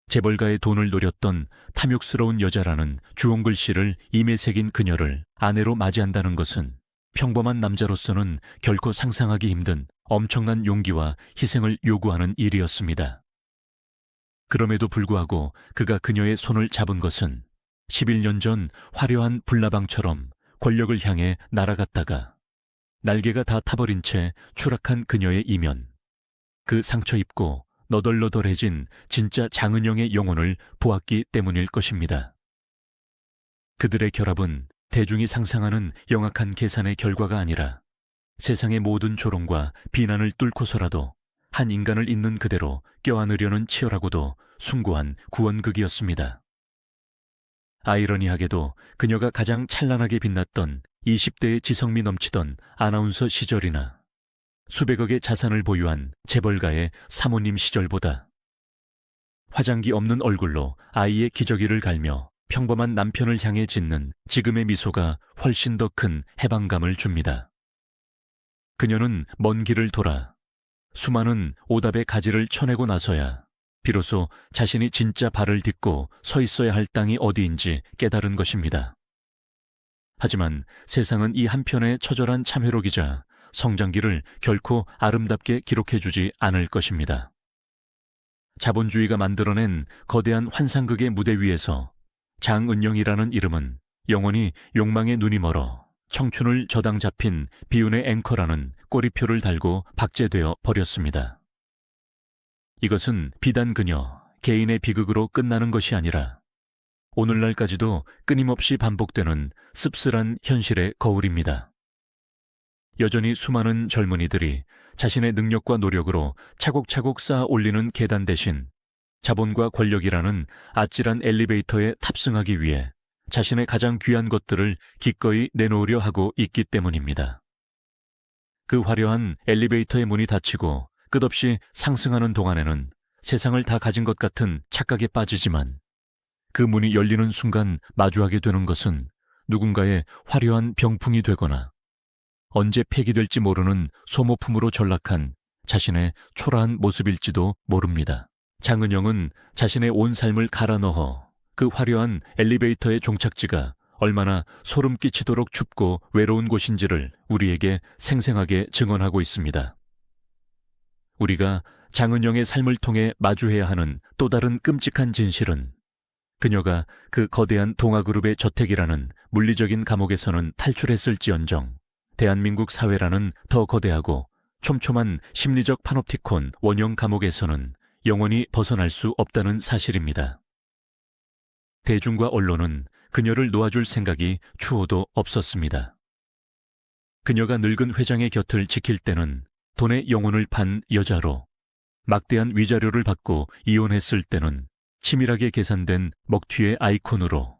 재벌가의 돈을 노렸던 탐욕스러운 여자라는 주홍글씨를 임에 새긴 그녀를 아내로 맞이한다는 것은 평범한 남자로서는 결코 상상하기 힘든 엄청난 용기와 희생을 요구하는 일이었습니다. 그럼에도 불구하고 그가 그녀의 손을 잡은 것은 11년 전 화려한 불나방처럼 권력을 향해 날아갔다가 날개가 다 타버린 채 추락한 그녀의 이면, 그 상처 입고 너덜너덜해진 진짜 장은영의 영혼을 보았기 때문일 것입니다. 그들의 결합은 대중이 상상하는 영악한 계산의 결과가 아니라 세상의 모든 조롱과 비난을 뚫고서라도 한 인간을 있는 그대로 껴안으려는 치열하고도 숭고한 구원극이었습니다. 아이러니하게도 그녀가 가장 찬란하게 빛났던 20대의 지성미 넘치던 아나운서 시절이나 수백억의 자산을 보유한 재벌가의 사모님 시절보다 화장기 없는 얼굴로 아이의 기저귀를 갈며 평범한 남편을 향해 짓는 지금의 미소가 훨씬 더 큰 해방감을 줍니다. 그녀는 먼 길을 돌아 수많은 오답의 가지를 쳐내고 나서야 비로소 자신이 진짜 발을 딛고 서 있어야 할 땅이 어디인지 깨달은 것입니다. 하지만 세상은 이 한편의 처절한 참회록이자 성장기를 결코 아름답게 기록해주지 않을 것입니다. 자본주의가 만들어낸 거대한 환상극의 무대 위에서 장은영이라는 이름은 영원히 욕망의 눈이 멀어 청춘을 저당 잡힌 비운의 앵커라는 꼬리표를 달고 박제되어 버렸습니다. 이것은 비단 그녀 개인의 비극으로 끝나는 것이 아니라 오늘날까지도 끊임없이 반복되는 씁쓸한 현실의 거울입니다. 여전히 수많은 젊은이들이 자신의 능력과 노력으로 차곡차곡 쌓아 올리는 계단 대신 자본과 권력이라는 아찔한 엘리베이터에 탑승하기 위해 자신의 가장 귀한 것들을 기꺼이 내놓으려 하고 있기 때문입니다. 그 화려한 엘리베이터의 문이 닫히고 끝없이 상승하는 동안에는 세상을 다 가진 것 같은 착각에 빠지지만 그 문이 열리는 순간 마주하게 되는 것은 누군가의 화려한 병풍이 되거나 언제 폐기될지 모르는 소모품으로 전락한 자신의 초라한 모습일지도 모릅니다. 장은영은 자신의 온 삶을 갈아 넣어 그 화려한 엘리베이터의 종착지가 얼마나 소름 끼치도록 춥고 외로운 곳인지를 우리에게 생생하게 증언하고 있습니다. 우리가 장은영의 삶을 통해 마주해야 하는 또 다른 끔찍한 진실은 그녀가 그 거대한 동아그룹의 저택이라는 물리적인 감옥에서는 탈출했을지언정 대한민국 사회라는 더 거대하고 촘촘한 심리적 파놉티콘 원형 감옥에서는 영원히 벗어날 수 없다는 사실입니다. 대중과 언론은 그녀를 놓아줄 생각이 추호도 없었습니다. 그녀가 늙은 회장의 곁을 지킬 때는 돈의 영혼을 판 여자로, 막대한 위자료를 받고 이혼했을 때는 치밀하게 계산된 먹튀의 아이콘으로,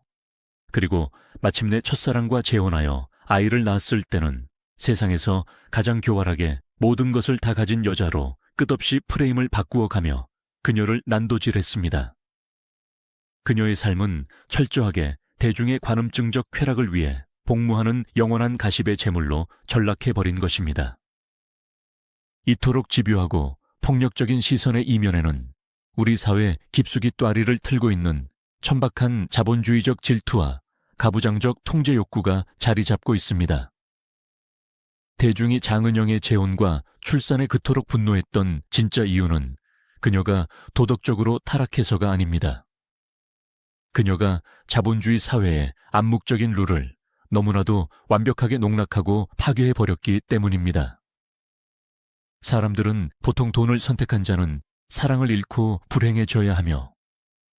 그리고 마침내 첫사랑과 재혼하여 아이를 낳았을 때는 세상에서 가장 교활하게 모든 것을 다 가진 여자로 끝없이 프레임을 바꾸어 가며 그녀를 난도질했습니다. 그녀의 삶은 철저하게 대중의 관음증적 쾌락을 위해 복무하는 영원한 가십의 제물로 전락해버린 것입니다. 이토록 집요하고 폭력적인 시선의 이면에는 우리 사회 깊숙이 또아리를 틀고 있는 천박한 자본주의적 질투와 가부장적 통제 욕구가 자리 잡고 있습니다. 대중이 장은영의 재혼과 출산에 그토록 분노했던 진짜 이유는 그녀가 도덕적으로 타락해서가 아닙니다. 그녀가 자본주의 사회의 암묵적인 룰을 너무나도 완벽하게 농락하고 파괴해버렸기 때문입니다. 사람들은 보통 돈을 선택한 자는 사랑을 잃고 불행해져야 하며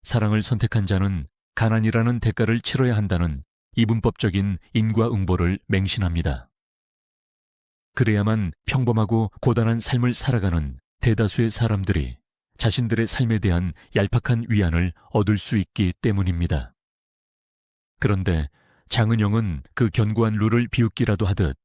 사랑을 선택한 자는 가난이라는 대가를 치러야 한다는 이분법적인 인과응보를 맹신합니다. 그래야만 평범하고 고단한 삶을 살아가는 대다수의 사람들이 자신들의 삶에 대한 얄팍한 위안을 얻을 수 있기 때문입니다. 그런데 장은영은 그 견고한 룰을 비웃기라도 하듯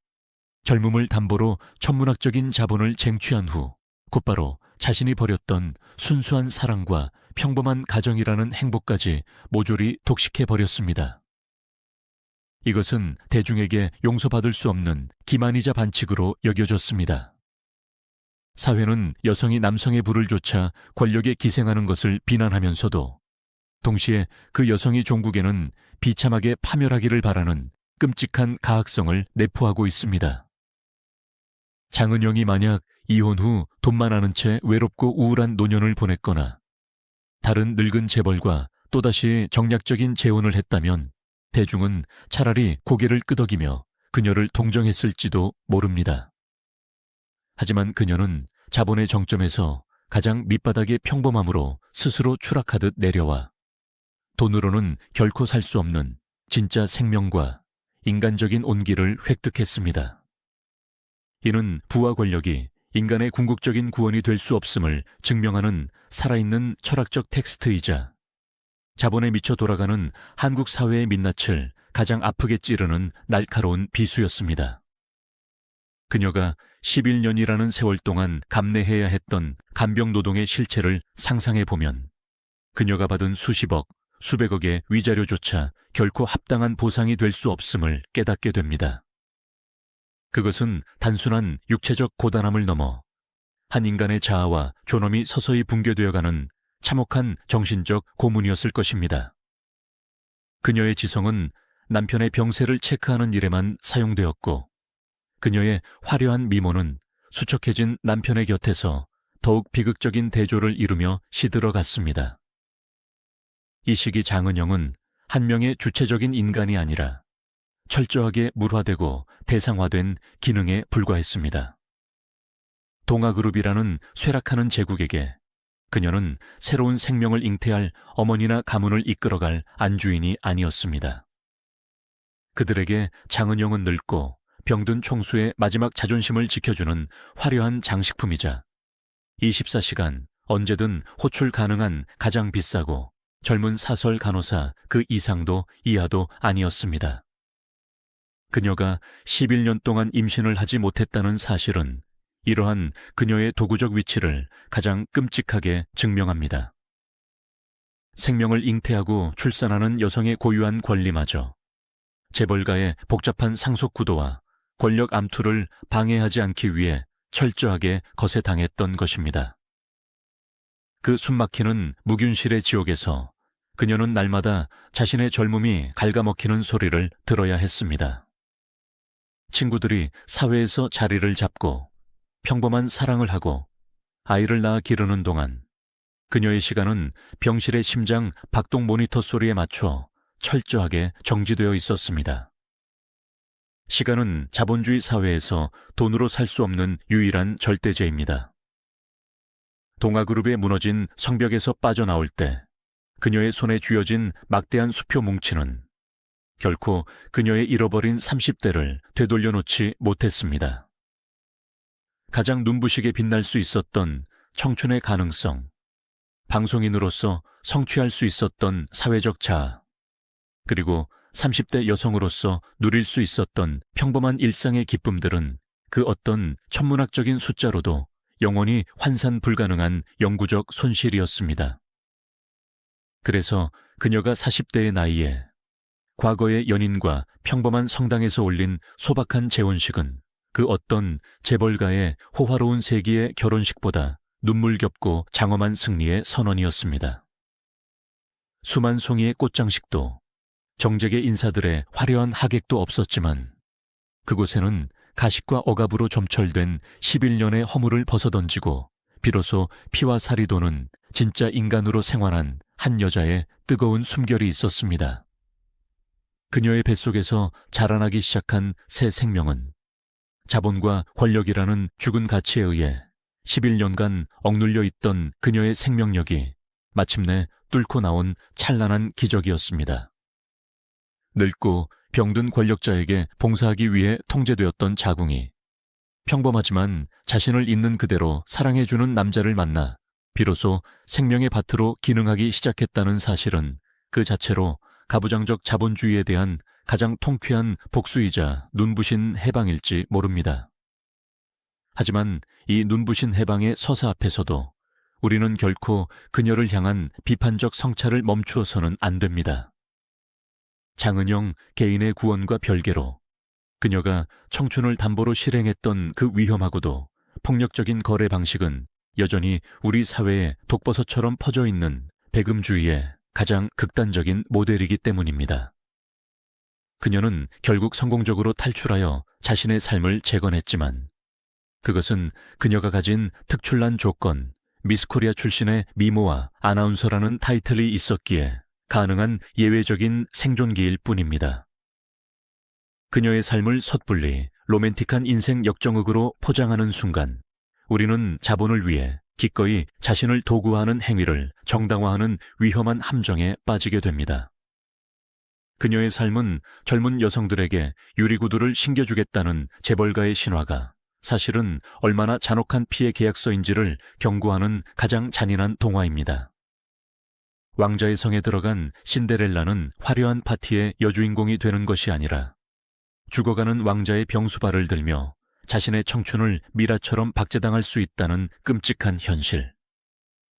젊음을 담보로 천문학적인 자본을 쟁취한 후 곧바로 자신이 버렸던 순수한 사랑과 평범한 가정이라는 행복까지 모조리 독식해버렸습니다. 이것은 대중에게 용서받을 수 없는 기만이자 반칙으로 여겨졌습니다. 사회는 여성이 남성의 부를 좇아 권력에 기생하는 것을 비난하면서도 동시에 그 여성이 종국에는 비참하게 파멸하기를 바라는 끔찍한 가학성을 내포하고 있습니다. 장은영이 만약 이혼 후 돈만 아는 채 외롭고 우울한 노년을 보냈거나 다른 늙은 재벌과 또다시 정략적인 재혼을 했다면 대중은 차라리 고개를 끄덕이며 그녀를 동정했을지도 모릅니다. 하지만 그녀는 자본의 정점에서 가장 밑바닥의 평범함으로 스스로 추락하듯 내려와 돈으로는 결코 살 수 없는 진짜 생명과 인간적인 온기를 획득했습니다. 이는 부와 권력이 인간의 궁극적인 구원이 될 수 없음을 증명하는 살아있는 철학적 텍스트이자 자본에 미쳐 돌아가는 한국 사회의 민낯을 가장 아프게 찌르는 날카로운 비수였습니다. 그녀가 11년이라는 세월 동안 감내해야 했던 간병 노동의 실체를 상상해보면 그녀가 받은 수십억 수백억의 위자료조차 결코 합당한 보상이 될 수 없음을 깨닫게 됩니다. 그것은 단순한 육체적 고단함을 넘어 한 인간의 자아와 존엄이 서서히 붕괴되어가는 참혹한 정신적 고문이었을 것입니다. 그녀의 지성은 남편의 병세를 체크하는 일에만 사용되었고, 그녀의 화려한 미모는 수척해진 남편의 곁에서 더욱 비극적인 대조를 이루며 시들어갔습니다. 이 시기 장은영은 한 명의 주체적인 인간이 아니라 철저하게 물화되고 대상화된 기능에 불과했습니다. 동아그룹이라는 쇠락하는 제국에게 그녀는 새로운 생명을 잉태할 어머니나 가문을 이끌어갈 안주인이 아니었습니다. 그들에게 장은영은 늙고 병든 총수의 마지막 자존심을 지켜주는 화려한 장식품이자 24시간 언제든 호출 가능한 가장 비싸고 젊은 사설 간호사 그 이상도 이하도 아니었습니다. 그녀가 11년 동안 임신을 하지 못했다는 사실은 이러한 그녀의 도구적 위치를 가장 끔찍하게 증명합니다. 생명을 잉태하고 출산하는 여성의 고유한 권리마저 재벌가의 복잡한 상속 구도와 권력 암투를 방해하지 않기 위해 철저하게 거세당했던 것입니다. 그 숨막히는 무균실의 지옥에서 그녀는 날마다 자신의 젊음이 갉아먹히는 소리를 들어야 했습니다. 친구들이 사회에서 자리를 잡고 평범한 사랑을 하고 아이를 낳아 기르는 동안 그녀의 시간은 병실의 심장 박동 모니터 소리에 맞춰 철저하게 정지되어 있었습니다. 시간은 자본주의 사회에서 돈으로 살 수 없는 유일한 절대제입니다. 동아그룹에 무너진 성벽에서 빠져나올 때 그녀의 손에 쥐어진 막대한 수표 뭉치는 결코 그녀의 잃어버린 30대를 되돌려놓지 못했습니다. 가장 눈부시게 빛날 수 있었던 청춘의 가능성, 방송인으로서 성취할 수 있었던 사회적 자아, 그리고 30대 여성으로서 누릴 수 있었던 평범한 일상의 기쁨들은 그 어떤 천문학적인 숫자로도 영원히 환산 불가능한 영구적 손실이었습니다. 그래서 그녀가 40대의 나이에 과거의 연인과 평범한 성당에서 올린 소박한 재혼식은 그 어떤 재벌가의 호화로운 세기의 결혼식보다 눈물겹고 장엄한 승리의 선언이었습니다. 수만 송이의 꽃장식도 정재계 인사들의 화려한 하객도 없었지만 그곳에는 가식과 억압으로 점철된 11년의 허물을 벗어던지고 비로소 피와 살이 도는 진짜 인간으로 생활한 한 여자의 뜨거운 숨결이 있었습니다. 그녀의 뱃속에서 자라나기 시작한 새 생명은 자본과 권력이라는 죽은 가치에 의해 11년간 억눌려 있던 그녀의 생명력이 마침내 뚫고 나온 찬란한 기적이었습니다. 늙고 병든 권력자에게 봉사하기 위해 통제되었던 자궁이 평범하지만 자신을 있는 그대로 사랑해주는 남자를 만나 비로소 생명의 밭으로 기능하기 시작했다는 사실은 그 자체로 가부장적 자본주의에 대한 가장 통쾌한 복수이자 눈부신 해방일지 모릅니다. 하지만 이 눈부신 해방의 서사 앞에서도 우리는 결코 그녀를 향한 비판적 성찰을 멈추어서는 안 됩니다. 장은영 개인의 구원과 별개로 그녀가 청춘을 담보로 실행했던 그 위험하고도 폭력적인 거래 방식은 여전히 우리 사회에 독버섯처럼 퍼져 있는 배금주의의 가장 극단적인 모델이기 때문입니다. 그녀는 결국 성공적으로 탈출하여 자신의 삶을 재건했지만 그것은 그녀가 가진 특출난 조건, 미스코리아 출신의 미모와 아나운서라는 타이틀이 있었기에 가능한 예외적인 생존기일 뿐입니다. 그녀의 삶을 섣불리 로맨틱한 인생 역정극으로 포장하는 순간 우리는 자본을 위해 기꺼이 자신을 도구화하는 행위를 정당화하는 위험한 함정에 빠지게 됩니다. 그녀의 삶은 젊은 여성들에게 유리구두를 신겨주겠다는 재벌가의 신화가 사실은 얼마나 잔혹한 피해 계약서인지를 경고하는 가장 잔인한 동화입니다. 왕자의 성에 들어간 신데렐라는 화려한 파티의 여주인공이 되는 것이 아니라 죽어가는 왕자의 병수발을 들며 자신의 청춘을 미라처럼 박제당할 수 있다는 끔찍한 현실.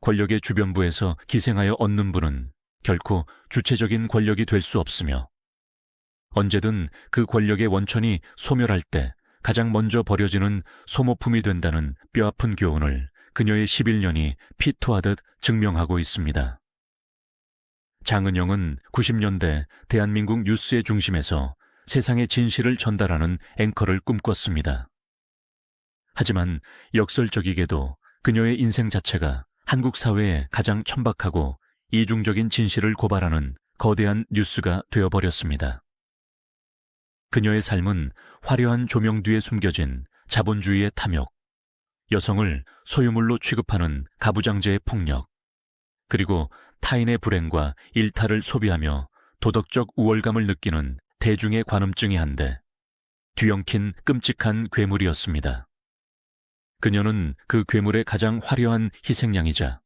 권력의 주변부에서 기생하여 얻는 분은 결코 주체적인 권력이 될 수 없으며 언제든 그 권력의 원천이 소멸할 때 가장 먼저 버려지는 소모품이 된다는 뼈아픈 교훈을 그녀의 11년이 피토하듯 증명하고 있습니다. 장은영은 90년대 대한민국 뉴스의 중심에서 세상의 진실을 전달하는 앵커를 꿈꿨습니다. 하지만 역설적이게도 그녀의 인생 자체가 한국 사회의 가장 천박하고 이중적인 진실을 고발하는 거대한 뉴스가 되어버렸습니다. 그녀의 삶은 화려한 조명 뒤에 숨겨진 자본주의의 탐욕, 여성을 소유물로 취급하는 가부장제의 폭력, 그리고 타인의 불행과 일탈을 소비하며 도덕적 우월감을 느끼는 대중의 관음증이 한데 뒤엉킨 끔찍한 괴물이었습니다. 그녀는 그 괴물의 가장 화려한 희생양이자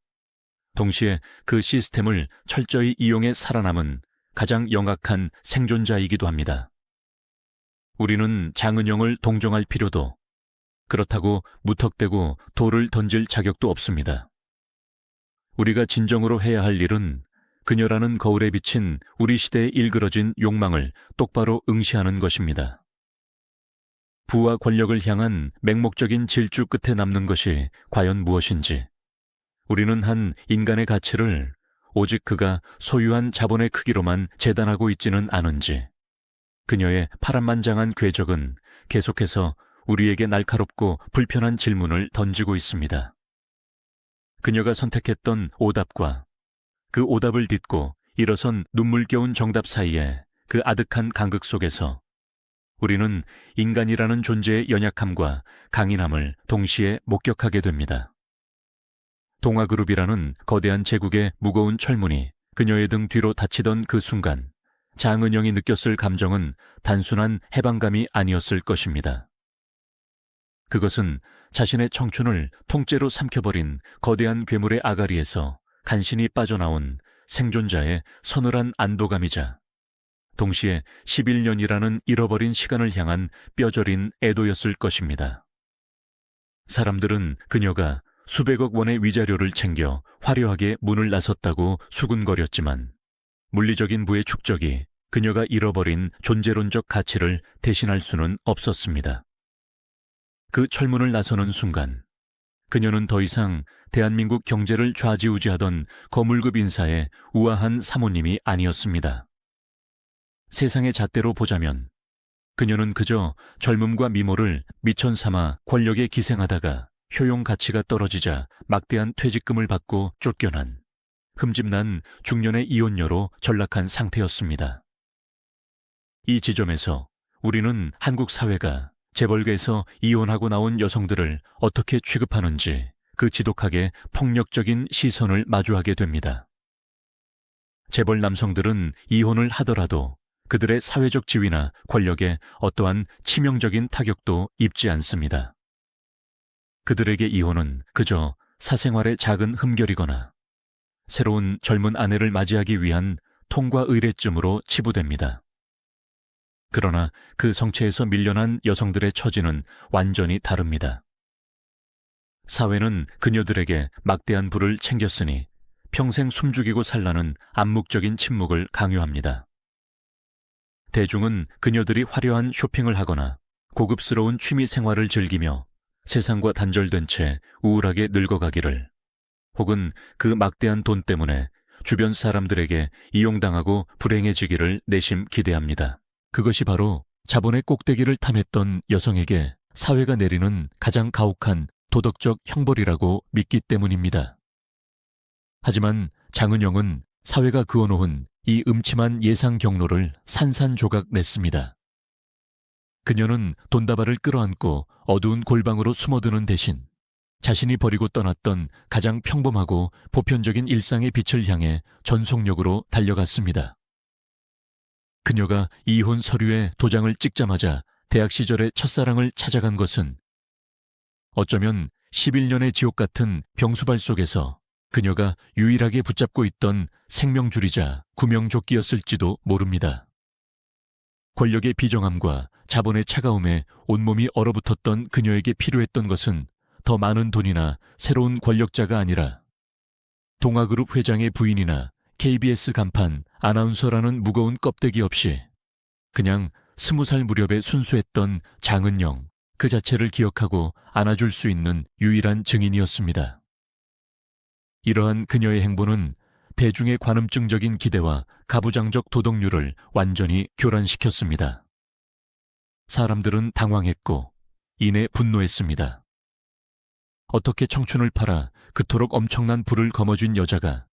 동시에 그 시스템을 철저히 이용해 살아남은 가장 영악한 생존자이기도 합니다. 우리는 장은영을 동정할 필요도, 그렇다고 무턱대고 돌을 던질 자격도 없습니다. 우리가 진정으로 해야 할 일은 그녀라는 거울에 비친 우리 시대의 일그러진 욕망을 똑바로 응시하는 것입니다. 부와 권력을 향한 맹목적인 질주 끝에 남는 것이 과연 무엇인지, 우리는 한 인간의 가치를 오직 그가 소유한 자본의 크기로만 재단하고 있지는 않은지, 그녀의 파란만장한 궤적은 계속해서 우리에게 날카롭고 불편한 질문을 던지고 있습니다. 그녀가 선택했던 오답과 그 오답을 딛고 일어선 눈물겨운 정답 사이에 그 아득한 간극 속에서 우리는 인간이라는 존재의 연약함과 강인함을 동시에 목격하게 됩니다. 동아그룹이라는 거대한 제국의 무거운 철문이 그녀의 등 뒤로 닫히던 그 순간 장은영이 느꼈을 감정은 단순한 해방감이 아니었을 것입니다. 그것은 자신의 청춘을 통째로 삼켜버린 거대한 괴물의 아가리에서 간신히 빠져나온 생존자의 서늘한 안도감이자 동시에 11년이라는 잃어버린 시간을 향한 뼈저린 애도였을 것입니다. 사람들은 그녀가 수백억 원의 위자료를 챙겨 화려하게 문을 나섰다고 수군거렸지만 물리적인 부의 축적이 그녀가 잃어버린 존재론적 가치를 대신할 수는 없었습니다. 그 철문을 나서는 순간 그녀는 더 이상 대한민국 경제를 좌지우지하던 거물급 인사의 우아한 사모님이 아니었습니다. 세상의 잣대로 보자면 그녀는 그저 젊음과 미모를 미천 삼아 권력에 기생하다가 효용 가치가 떨어지자 막대한 퇴직금을 받고 쫓겨난 흠집난 중년의 이혼녀로 전락한 상태였습니다. 이 지점에서 우리는 한국 사회가 재벌계에서 이혼하고 나온 여성들을 어떻게 취급하는지 그 지독하게 폭력적인 시선을 마주하게 됩니다. 재벌 남성들은 이혼을 하더라도 그들의 사회적 지위나 권력에 어떠한 치명적인 타격도 입지 않습니다. 그들에게 이혼은 그저 사생활의 작은 흠결이거나 새로운 젊은 아내를 맞이하기 위한 통과 의례쯤으로 치부됩니다. 그러나 그 성체에서 밀려난 여성들의 처지는 완전히 다릅니다. 사회는 그녀들에게 막대한 부를 챙겼으니 평생 숨죽이고 살라는 암묵적인 침묵을 강요합니다. 대중은 그녀들이 화려한 쇼핑을 하거나 고급스러운 취미 생활을 즐기며 세상과 단절된 채 우울하게 늙어가기를, 혹은 그 막대한 돈 때문에 주변 사람들에게 이용당하고 불행해지기를 내심 기대합니다. 그것이 바로 자본의 꼭대기를 탐했던 여성에게 사회가 내리는 가장 가혹한 도덕적 형벌이라고 믿기 때문입니다. 하지만 장은영은 사회가 그어놓은 이 음침한 예상 경로를 산산조각 냈습니다. 그녀는 돈다발을 끌어안고 어두운 골방으로 숨어드는 대신 자신이 버리고 떠났던 가장 평범하고 보편적인 일상의 빛을 향해 전속력으로 달려갔습니다. 그녀가 이혼 서류에 도장을 찍자마자 대학 시절의 첫사랑을 찾아간 것은 어쩌면 11년의 지옥 같은 병수발 속에서 그녀가 유일하게 붙잡고 있던 생명줄이자 구명조끼였을지도 모릅니다. 권력의 비정함과 자본의 차가움에 온몸이 얼어붙었던 그녀에게 필요했던 것은 더 많은 돈이나 새로운 권력자가 아니라 동아그룹 회장의 부인이나 KBS 간판 아나운서라는 무거운 껍데기 없이 그냥 20살 무렵에 순수했던 장은영 그 자체를 기억하고 안아줄 수 있는 유일한 증인이었습니다. 이러한 그녀의 행보는 대중의 관음증적인 기대와 가부장적 도덕률을 완전히 교란시켰습니다. 사람들은 당황했고 이내 분노했습니다. 어떻게 청춘을 팔아 그토록 엄청난 부를 거머쥔 여자가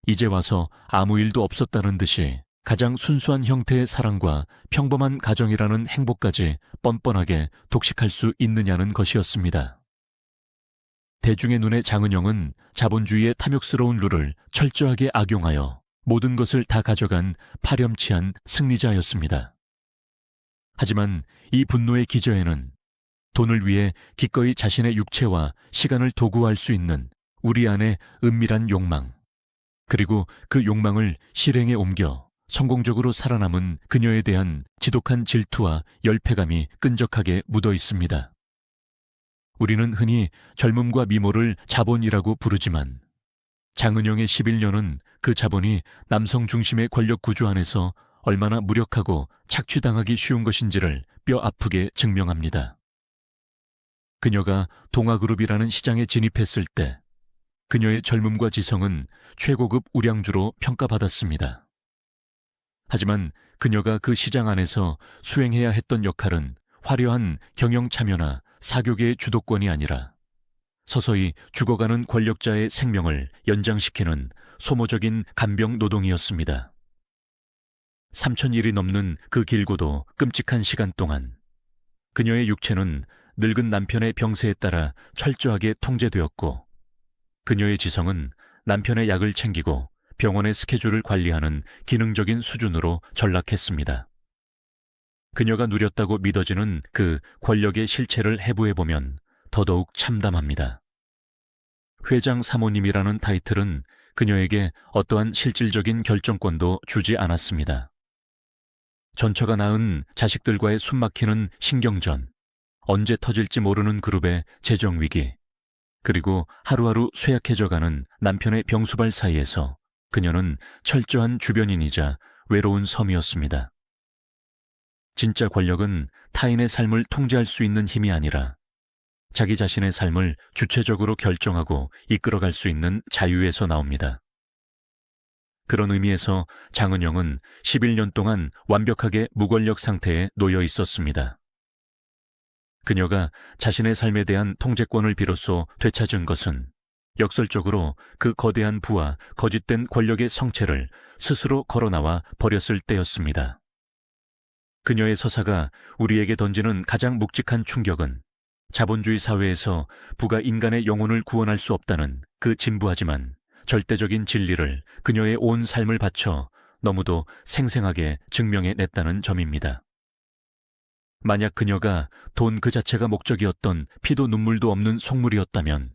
이제 와서 아무 일도 없었다는 듯이 가장 순수한 형태의 사랑과 평범한 가정이라는 행복까지 뻔뻔하게 독식할 수 있느냐는 것이었습니다. 대중의 눈에 장은영은 자본주의의 탐욕스러운 룰을 철저하게 악용하여 모든 것을 다 가져간 파렴치한 승리자였습니다. 하지만 이 분노의 기저에는 돈을 위해 기꺼이 자신의 육체와 시간을 도구화할 수 있는 우리 안의 은밀한 욕망, 그리고 그 욕망을 실행에 옮겨 성공적으로 살아남은 그녀에 대한 지독한 질투와 열패감이 끈적하게 묻어 있습니다. 우리는 흔히 젊음과 미모를 자본이라고 부르지만 장은영의 11년은 그 자본이 남성 중심의 권력 구조 안에서 얼마나 무력하고 착취당하기 쉬운 것인지를 뼈 아프게 증명합니다. 그녀가 동아그룹이라는 시장에 진입했을 때 그녀의 젊음과 지성은 최고급 우량주로 평가받았습니다. 하지만 그녀가 그 시장 안에서 수행해야 했던 역할은 화려한 경영 참여나 사교계의 주도권이 아니라 서서히 죽어가는 권력자의 생명을 연장시키는 소모적인 간병 노동이었습니다. 3,000일이 넘는 그 길고도 끔찍한 시간 동안 그녀의 육체는 늙은 남편의 병세에 따라 철저하게 통제되었고 그녀의 지성은 남편의 약을 챙기고 병원의 스케줄을 관리하는 기능적인 수준으로 전락했습니다. 그녀가 누렸다고 믿어지는 그 권력의 실체를 해부해보면 더더욱 참담합니다. 회장 사모님이라는 타이틀은 그녀에게 어떠한 실질적인 결정권도 주지 않았습니다. 전처가 낳은 자식들과의 숨막히는 신경전, 언제 터질지 모르는 그룹의 재정위기, 그리고 하루하루 쇠약해져가는 남편의 병수발 사이에서 그녀는 철저한 주변인이자 외로운 섬이었습니다. 진짜 권력은 타인의 삶을 통제할 수 있는 힘이 아니라 자기 자신의 삶을 주체적으로 결정하고 이끌어갈 수 있는 자유에서 나옵니다. 그런 의미에서 장은영은 11년 동안 완벽하게 무권력 상태에 놓여 있었습니다. 그녀가 자신의 삶에 대한 통제권을 비로소 되찾은 것은 역설적으로 그 거대한 부와 거짓된 권력의 성체를 스스로 걸어나와 버렸을 때였습니다. 그녀의 서사가 우리에게 던지는 가장 묵직한 충격은 자본주의 사회에서 부가 인간의 영혼을 구원할 수 없다는 그 진부하지만 절대적인 진리를 그녀의 온 삶을 바쳐 너무도 생생하게 증명해냈다는 점입니다. 만약 그녀가 돈 그 자체가 목적이었던 피도 눈물도 없는 속물이었다면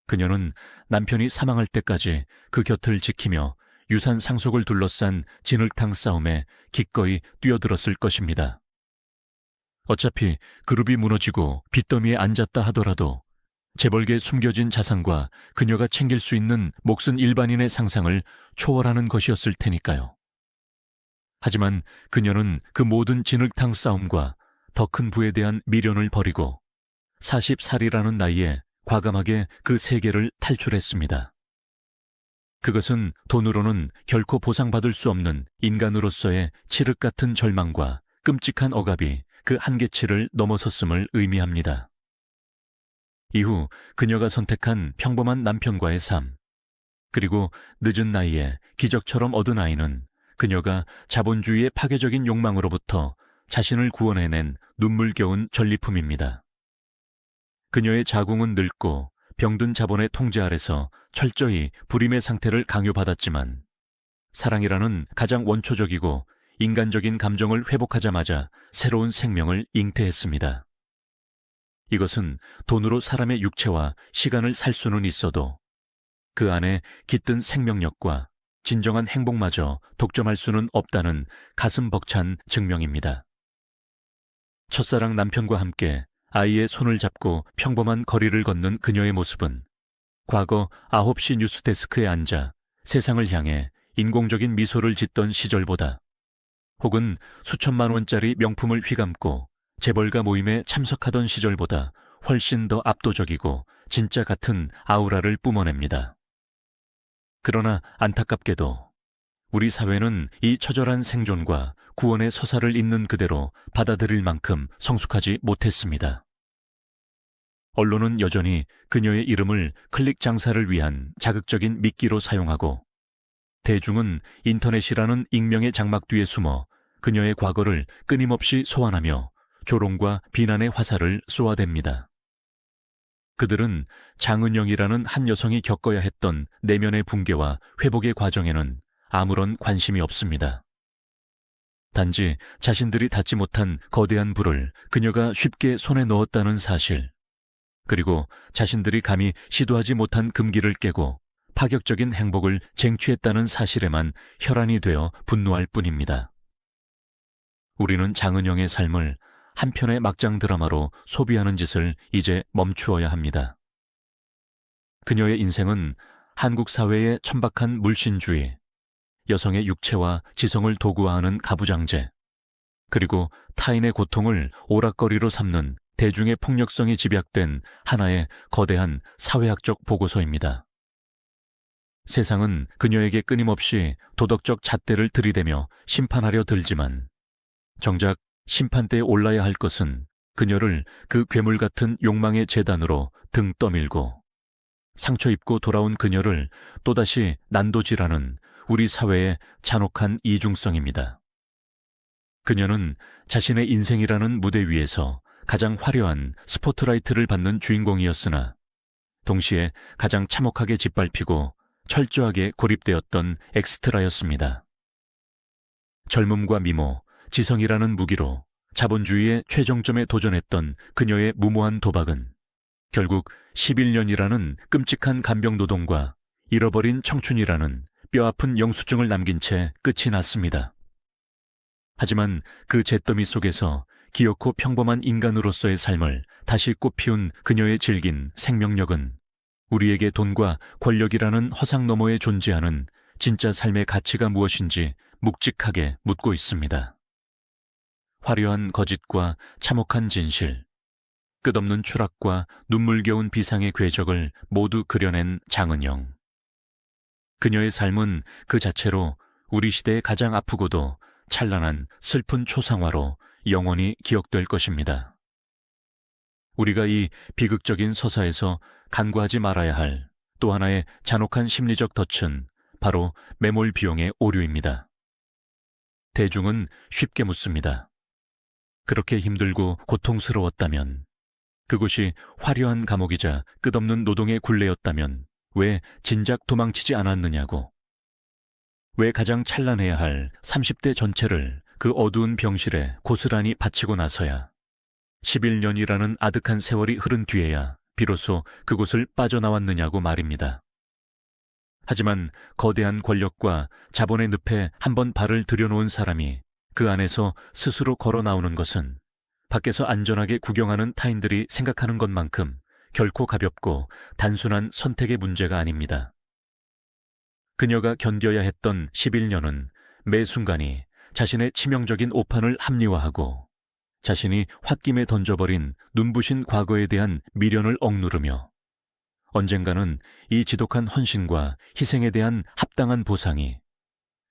그녀는 남편이 사망할 때까지 그 곁을 지키며 유산 상속을 둘러싼 진흙탕 싸움에 기꺼이 뛰어들었을 것입니다. 어차피 그룹이 무너지고 빚더미에 앉았다 하더라도 재벌계 숨겨진 자산과 그녀가 챙길 수 있는 몫은 일반인의 상상을 초월하는 것이었을 테니까요. 하지만 그녀는 그 모든 진흙탕 싸움과 더 큰 부에 대한 미련을 버리고 40살이라는 나이에 과감하게 그 세계를 탈출했습니다. 그것은 돈으로는 결코 보상받을 수 없는 인간으로서의 칠흑 같은 절망과 끔찍한 억압이 그 한계치를 넘어섰음을 의미합니다. 이후 그녀가 선택한 평범한 남편과의 삶, 그리고 늦은 나이에 기적처럼 얻은 아이는 그녀가 자본주의의 파괴적인 욕망으로부터 자신을 구원해낸 눈물겨운 전리품입니다. 그녀의 자궁은 늙고 병든 자본의 통제 아래서 철저히 불임의 상태를 강요받았지만 사랑이라는 가장 원초적이고 인간적인 감정을 회복하자마자 새로운 생명을 잉태했습니다. 이것은 돈으로 사람의 육체와 시간을 살 수는 있어도 그 안에 깃든 생명력과 진정한 행복마저 독점할 수는 없다는 가슴 벅찬 증명입니다. 첫사랑 남편과 함께 아이의 손을 잡고 평범한 거리를 걷는 그녀의 모습은 과거 9시 뉴스데스크에 앉아 세상을 향해 인공적인 미소를 짓던 시절보다, 혹은 수천만 원짜리 명품을 휘감고 재벌가 모임에 참석하던 시절보다 훨씬 더 압도적이고 진짜 같은 아우라를 뿜어냅니다. 그러나 안타깝게도 우리 사회는 이 처절한 생존과 구원의 서사를 있는 그대로 받아들일 만큼 성숙하지 못했습니다. 언론은 여전히 그녀의 이름을 클릭 장사를 위한 자극적인 미끼로 사용하고, 대중은 인터넷이라는 익명의 장막 뒤에 숨어 그녀의 과거를 끊임없이 소환하며 조롱과 비난의 화살을 쏘아댑니다. 그들은 장은영이라는 한 여성이 겪어야 했던 내면의 붕괴와 회복의 과정에는 아무런 관심이 없습니다. 단지 자신들이 닿지 못한 거대한 불을 그녀가 쉽게 손에 넣었다는 사실, 그리고 자신들이 감히 시도하지 못한 금기를 깨고 파격적인 행복을 쟁취했다는 사실에만 혈안이 되어 분노할 뿐입니다. 우리는 장은영의 삶을 한 편의 막장 드라마로 소비하는 짓을 이제 멈추어야 합니다. 그녀의 인생은 한국 사회의 천박한 물신주의, 여성의 육체와 지성을 도구화하는 가부장제, 그리고 타인의 고통을 오락거리로 삼는 대중의 폭력성이 집약된 하나의 거대한 사회학적 보고서입니다. 세상은 그녀에게 끊임없이 도덕적 잣대를 들이대며 심판하려 들지만, 정작 심판대에 올라야 할 것은 그녀를 그 괴물 같은 욕망의 재단으로 등 떠밀고, 상처 입고 돌아온 그녀를 또다시 난도질하는 우리 사회의 잔혹한 이중성입니다. 그녀는 자신의 인생이라는 무대 위에서 가장 화려한 스포트라이트를 받는 주인공이었으나, 동시에 가장 참혹하게 짓밟히고 철저하게 고립되었던 엑스트라였습니다. 젊음과 미모, 지성이라는 무기로 자본주의의 최정점에 도전했던 그녀의 무모한 도박은 결국 11년이라는 끔찍한 간병노동과 잃어버린 청춘이라는 뼈아픈 영수증을 남긴 채 끝이 났습니다. 하지만 그 잿더미 속에서 기어코 평범한 인간으로서의 삶을 다시 꽃피운 그녀의 질긴 생명력은 우리에게 돈과 권력이라는 허상 너머에 존재하는 진짜 삶의 가치가 무엇인지 묵직하게 묻고 있습니다. 화려한 거짓과 참혹한 진실, 끝없는 추락과 눈물겨운 비상의 궤적을 모두 그려낸 장은영. 그녀의 삶은 그 자체로 우리 시대의 가장 아프고도 찬란한 슬픈 초상화로 영원히 기억될 것입니다. 우리가 이 비극적인 서사에서 간과하지 말아야 할 또 하나의 잔혹한 심리적 덫은 바로 매몰 비용의 오류입니다. 대중은 쉽게 묻습니다. 그렇게 힘들고 고통스러웠다면, 그곳이 화려한 감옥이자 끝없는 노동의 굴레였다면 왜 진작 도망치지 않았느냐고. 왜 가장 찬란해야 할 30대 전체를 그 어두운 병실에 고스란히 바치고 나서야 11년이라는 아득한 세월이 흐른 뒤에야 비로소 그곳을 빠져나왔느냐고 말입니다. 하지만 거대한 권력과 자본의 늪에 한번 발을 들여놓은 사람이 그 안에서 스스로 걸어 나오는 것은 밖에서 안전하게 구경하는 타인들이 생각하는 것만큼 결코 가볍고 단순한 선택의 문제가 아닙니다. 그녀가 견뎌야 했던 11년은 매 순간이 자신의 치명적인 오판을 합리화하고 자신이 홧김에 던져버린 눈부신 과거에 대한 미련을 억누르며 언젠가는 이 지독한 헌신과 희생에 대한 합당한 보상이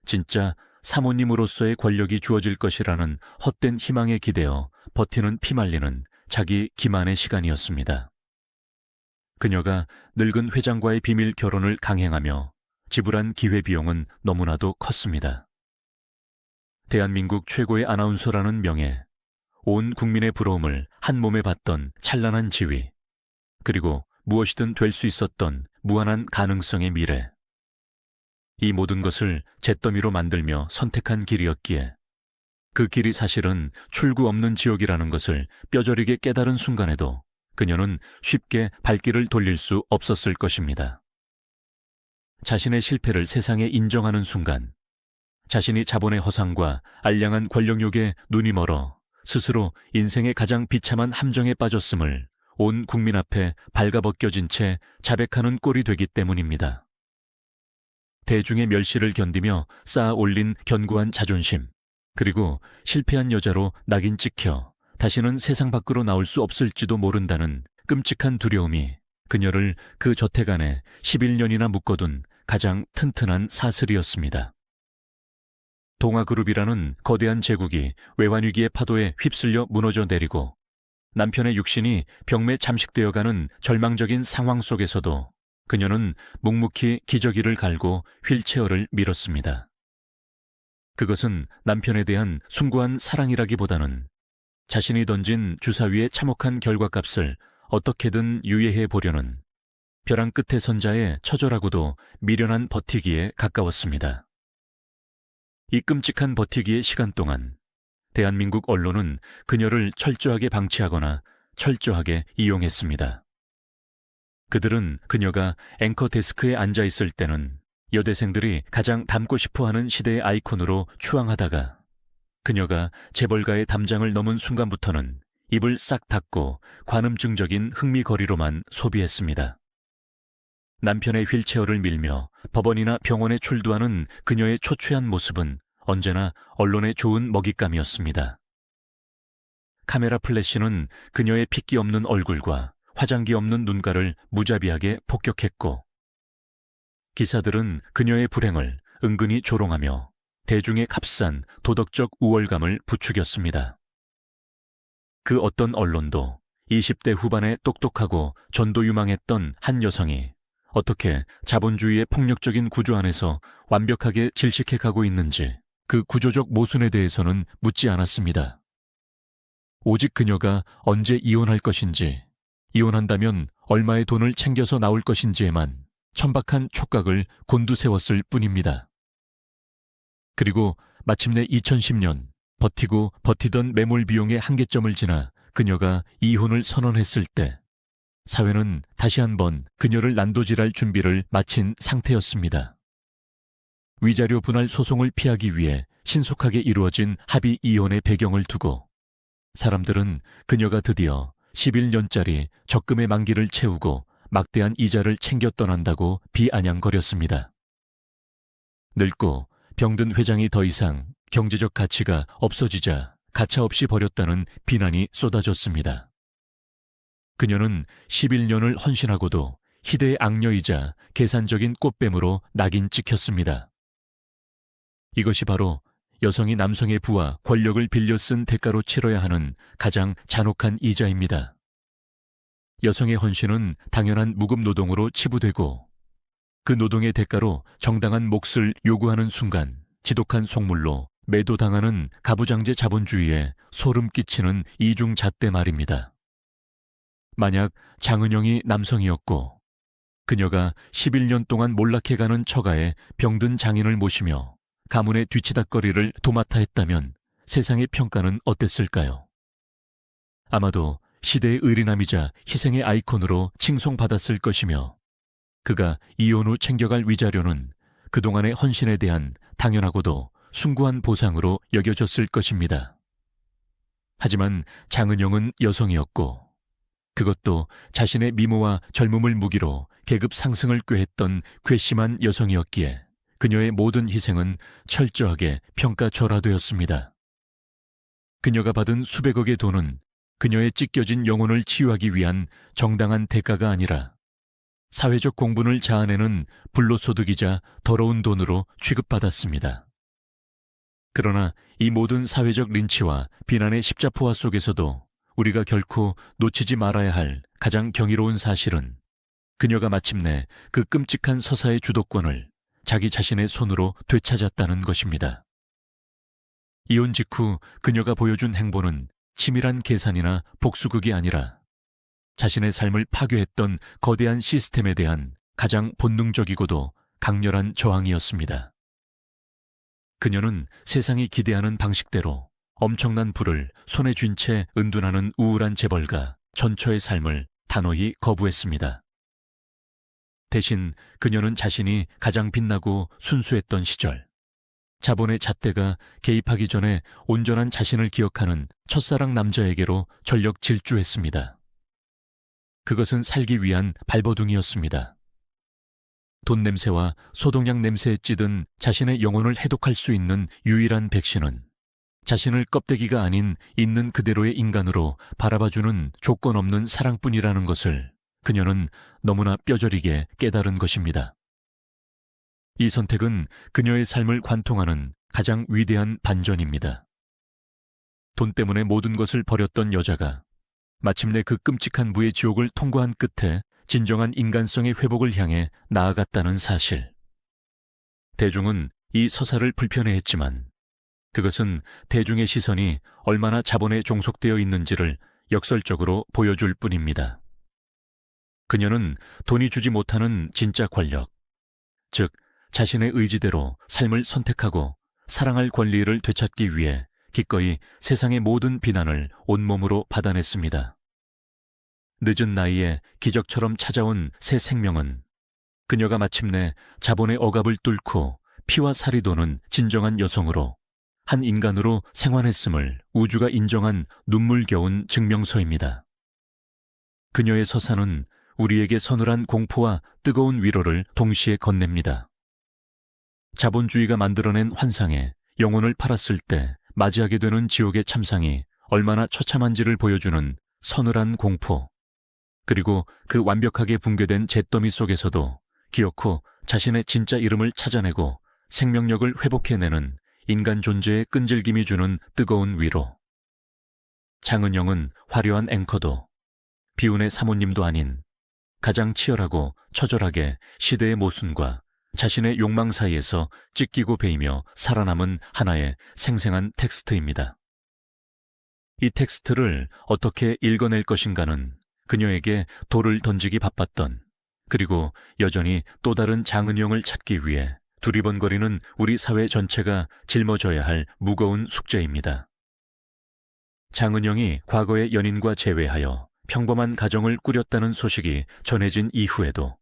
진짜 사모님으로서의 권력이 주어질 것이라는 헛된 희망에 기대어 버티는 피말리는 자기 기만의 시간이었습니다. 그녀가 늙은 회장과의 비밀 결혼을 강행하며 지불한 기회비용은 너무나도 컸습니다. 대한민국 최고의 아나운서라는 명예, 온 국민의 부러움을 한 몸에 받던 찬란한 지위, 그리고 무엇이든 될 수 있었던 무한한 가능성의 미래. 이 모든 것을 잿더미로 만들며 선택한 길이었기에 그 길이 사실은 출구 없는 지옥이라는 것을 뼈저리게 깨달은 순간에도 그녀는 쉽게 발길을 돌릴 수 없었을 것입니다. 자신의 실패를 세상에 인정하는 순간, 자신이 자본의 허상과 알량한 권력욕에 눈이 멀어 스스로 인생의 가장 비참한 함정에 빠졌음을 온 국민 앞에 발가벗겨진 채 자백하는 꼴이 되기 때문입니다. 대중의 멸시를 견디며 쌓아 올린 견고한 자존심, 그리고 실패한 여자로 낙인 찍혀 다시는 세상 밖으로 나올 수 없을지도 모른다는 끔찍한 두려움이 그녀를 그 저택 안에 11년이나 묶어둔 가장 튼튼한 사슬이었습니다. 동아그룹이라는 거대한 제국이 외환위기의 파도에 휩쓸려 무너져 내리고 남편의 육신이 병매 잠식되어가는 절망적인 상황 속에서도 그녀는 묵묵히 기저귀를 갈고 휠체어를 밀었습니다. 그것은 남편에 대한 숭고한 사랑이라기보다는 자신이 던진 주사위의 참혹한 결과값을 어떻게든 유예해 보려는 벼랑 끝의 선자의 처절하고도 미련한 버티기에 가까웠습니다. 이 끔찍한 버티기의 시간 동안 대한민국 언론은 그녀를 철저하게 방치하거나 철저하게 이용했습니다. 그들은 그녀가 앵커 데스크에 앉아 있을 때는 여대생들이 가장 닮고 싶어하는 시대의 아이콘으로 추앙하다가 그녀가 재벌가의 담장을 넘은 순간부터는 입을 싹 닫고 관음증적인 흥미거리로만 소비했습니다. 남편의 휠체어를 밀며 법원이나 병원에 출두하는 그녀의 초췌한 모습은 언제나 언론의 좋은 먹잇감이었습니다. 카메라 플래시는 그녀의 핏기 없는 얼굴과 화장기 없는 눈가를 무자비하게 폭격했고, 기사들은 그녀의 불행을 은근히 조롱하며 대중의 값싼 도덕적 우월감을 부추겼습니다. 그 어떤 언론도 20대 후반에 똑똑하고 전도유망했던 한 여성이 어떻게 자본주의의 폭력적인 구조 안에서 완벽하게 질식해 가고 있는지 그 구조적 모순에 대해서는 묻지 않았습니다. 오직 그녀가 언제 이혼할 것인지, 이혼한다면 얼마의 돈을 챙겨서 나올 것인지에만 천박한 촉각을 곤두세웠을 뿐입니다. 그리고 마침내 2010년 버티고 버티던 매몰 비용의 한계점을 지나 그녀가 이혼을 선언했을 때 사회는 다시 한번 그녀를 난도질할 준비를 마친 상태였습니다. 위자료 분할 소송을 피하기 위해 신속하게 이루어진 합의 이혼의 배경을 두고 사람들은 그녀가 드디어 11년짜리 적금의 만기를 채우고 막대한 이자를 챙겨 떠난다고 비아냥거렸습니다. 늙고 병든 회장이 더 이상 경제적 가치가 없어지자 가차없이 버렸다는 비난이 쏟아졌습니다. 그녀는 11년을 헌신하고도 희대의 악녀이자 계산적인 꽃뱀으로 낙인 찍혔습니다. 이것이 바로 여성이 남성의 부와 권력을 빌려 쓴 대가로 치러야 하는 가장 잔혹한 이자입니다. 여성의 헌신은 당연한 무급 노동으로 치부되고 그 노동의 대가로 정당한 몫을 요구하는 순간 지독한 속물로 매도당하는 가부장제 자본주의에 소름 끼치는 이중잣대 말입니다. 만약 장은영이 남성이었고 그녀가 11년 동안 몰락해가는 처가에 병든 장인을 모시며 가문의 뒤치다꺼리를 도맡아 했다면 세상의 평가는 어땠을까요? 아마도 시대의 의리남이자 희생의 아이콘으로 칭송받았을 것이며 그가 이혼 후 챙겨갈 위자료는 그동안의 헌신에 대한 당연하고도 숭고한 보상으로 여겨졌을 것입니다. 하지만 장은영은 여성이었고 그것도 자신의 미모와 젊음을 무기로 계급 상승을 꾀했던 괘씸한 여성이었기에 그녀의 모든 희생은 철저하게 평가절하되었습니다. 그녀가 받은 수백억의 돈은 그녀의 찢겨진 영혼을 치유하기 위한 정당한 대가가 아니라 사회적 공분을 자아내는 불로소득이자 더러운 돈으로 취급받았습니다. 그러나 이 모든 사회적 린치와 비난의 십자포화 속에서도 우리가 결코 놓치지 말아야 할 가장 경이로운 사실은 그녀가 마침내 그 끔찍한 서사의 주도권을 자기 자신의 손으로 되찾았다는 것입니다. 이혼 직후 그녀가 보여준 행보는 치밀한 계산이나 복수극이 아니라 자신의 삶을 파괴했던 거대한 시스템에 대한 가장 본능적이고도 강렬한 저항이었습니다. 그녀는 세상이 기대하는 방식대로 엄청난 부를 손에 쥔 채 은둔하는 우울한 재벌가 전처의 삶을 단호히 거부했습니다. 대신 그녀는 자신이 가장 빛나고 순수했던 시절, 자본의 잣대가 개입하기 전에 온전한 자신을 기억하는 첫사랑 남자에게로 전력 질주했습니다. 그것은 살기 위한 발버둥이었습니다. 돈 냄새와 소독약 냄새에 찌든 자신의 영혼을 해독할 수 있는 유일한 백신은 자신을 껍데기가 아닌 있는 그대로의 인간으로 바라봐주는 조건 없는 사랑뿐이라는 것을 그녀는 너무나 뼈저리게 깨달은 것입니다. 이 선택은 그녀의 삶을 관통하는 가장 위대한 반전입니다. 돈 때문에 모든 것을 버렸던 여자가 마침내 그 끔찍한 무의 지옥을 통과한 끝에 진정한 인간성의 회복을 향해 나아갔다는 사실. 대중은 이 서사를 불편해했지만 그것은 대중의 시선이 얼마나 자본에 종속되어 있는지를 역설적으로 보여줄 뿐입니다. 그녀는 돈이 주지 못하는 진짜 권력, 즉 자신의 의지대로 삶을 선택하고 사랑할 권리를 되찾기 위해 기꺼이 세상의 모든 비난을 온몸으로 받아냈습니다. 늦은 나이에 기적처럼 찾아온 새 생명은 그녀가 마침내 자본의 억압을 뚫고 피와 살이 도는 진정한 여성으로, 한 인간으로 생환했음을 우주가 인정한 눈물겨운 증명서입니다. 그녀의 서사는 우리에게 서늘한 공포와 뜨거운 위로를 동시에 건넵니다. 자본주의가 만들어낸 환상에 영혼을 팔았을 때 맞이하게 되는 지옥의 참상이 얼마나 처참한지를 보여주는 서늘한 공포, 그리고 그 완벽하게 붕괴된 잿더미 속에서도 기어코 자신의 진짜 이름을 찾아내고 생명력을 회복해내는 인간 존재의 끈질김이 주는 뜨거운 위로. 장은영은 화려한 앵커도 비운의 사모님도 아닌 가장 치열하고 처절하게 시대의 모순과 자신의 욕망 사이에서 찢기고 베이며 살아남은 하나의 생생한 텍스트입니다. 이 텍스트를 어떻게 읽어낼 것인가는 그녀에게 돌을 던지기 바빴던, 그리고 여전히 또 다른 장은영을 찾기 위해 두리번거리는 우리 사회 전체가 짊어져야 할 무거운 숙제입니다. 장은영이 과거의 연인과 재회하여 평범한 가정을 꾸렸다는 소식이 전해진 이후에도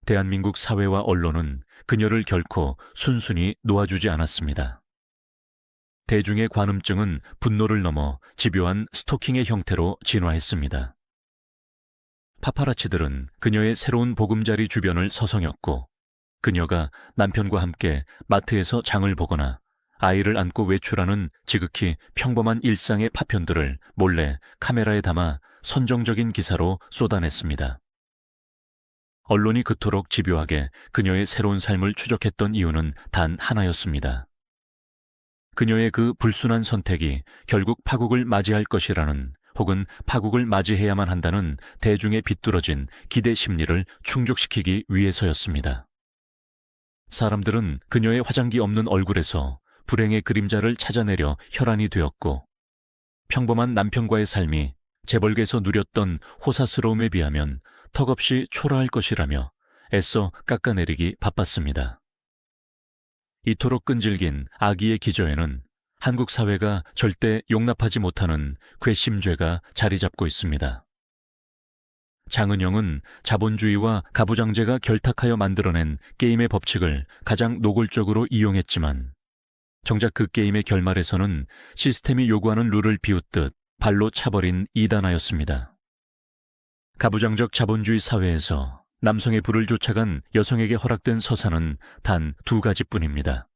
대한민국 사회와 언론은 그녀를 결코 순순히 놓아주지 않았습니다. 대중의 관음증은 분노를 넘어 집요한 스토킹의 형태로 진화했습니다. 파파라치들은 그녀의 새로운 보금자리 주변을 서성였고, 그녀가 남편과 함께 마트에서 장을 보거나 아이를 안고 외출하는 지극히 평범한 일상의 파편들을 몰래 카메라에 담아 선정적인 기사로 쏟아냈습니다. 언론이 그토록 집요하게 그녀의 새로운 삶을 추적했던 이유는 단 하나였습니다. 그녀의 그 불순한 선택이 결국 파국을 맞이할 것이라는, 혹은 파국을 맞이해야만 한다는 대중의 비뚤어진 기대 심리를 충족시키기 위해서였습니다. 사람들은 그녀의 화장기 없는 얼굴에서 불행의 그림자를 찾아내려 혈안이 되었고, 평범한 남편과의 삶이 재벌계에서 누렸던 호사스러움에 비하면 턱없이 초라할 것이라며 애써 깎아내리기 바빴습니다. 이토록 끈질긴 악의의 기저에는 한국 사회가 절대 용납하지 못하는 괘씸죄가 자리 잡고 있습니다. 장은영은 자본주의와 가부장제가 결탁하여 만들어낸 게임의 법칙을 가장 노골적으로 이용했지만, 정작 그 게임의 결말에서는 시스템이 요구하는 룰을 비웃듯 발로 차버린 이단아였습니다. 가부장적 자본주의 사회에서 남성의 부를 쫓아간 여성에게 허락된 서사는 단 두 가지뿐입니다.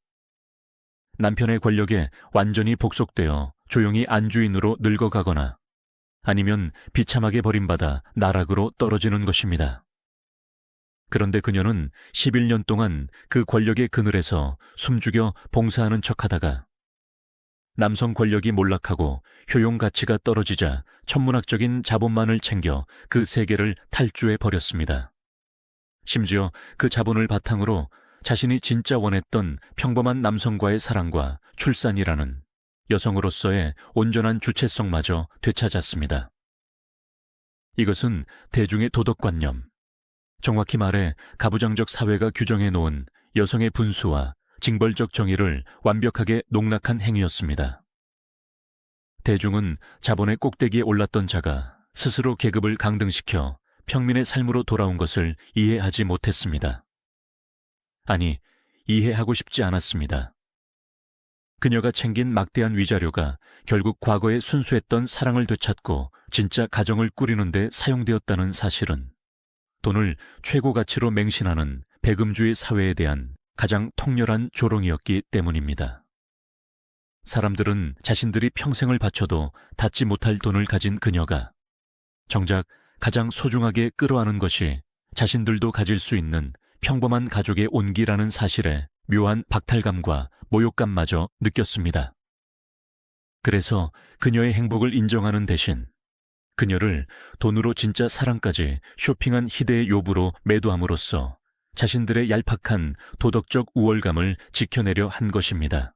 남편의 권력에 완전히 복속되어 조용히 안주인으로 늙어가거나, 아니면 비참하게 버림받아 나락으로 떨어지는 것입니다. 그런데 그녀는 11년 동안 그 권력의 그늘에서 숨죽여 봉사하는 척하다가 남성 권력이 몰락하고 효용 가치가 떨어지자 천문학적인 자본만을 챙겨 그 세계를 탈주해버렸습니다. 심지어 그 자본을 바탕으로 자신이 진짜 원했던 평범한 남성과의 사랑과 출산이라는 여성으로서의 온전한 주체성마저 되찾았습니다. 이것은 대중의 도덕관념, 정확히 말해 가부장적 사회가 규정해 놓은 여성의 분수와 징벌적 정의를 완벽하게 농락한 행위였습니다. 대중은 자본의 꼭대기에 올랐던 자가 스스로 계급을 강등시켜 평민의 삶으로 돌아온 것을 이해하지 못했습니다. 아니, 이해하고 싶지 않았습니다. 그녀가 챙긴 막대한 위자료가 결국 과거에 순수했던 사랑을 되찾고 진짜 가정을 꾸리는 데 사용되었다는 사실은 돈을 최고 가치로 맹신하는 대금주의 사회에 대한 가장 통렬한 조롱이었기 때문입니다. 사람들은 자신들이 평생을 바쳐도 닿지 못할 돈을 가진 그녀가 정작 가장 소중하게 끌어안은 것이 자신들도 가질 수 있는 평범한 가족의 온기라는 사실에 묘한 박탈감과 모욕감마저 느꼈습니다. 그래서 그녀의 행복을 인정하는 대신 그녀를 돈으로 진짜 사랑까지 쇼핑한 희대의 요부로 매도함으로써 자신들의 얄팍한 도덕적 우월감을 지켜내려 한 것입니다.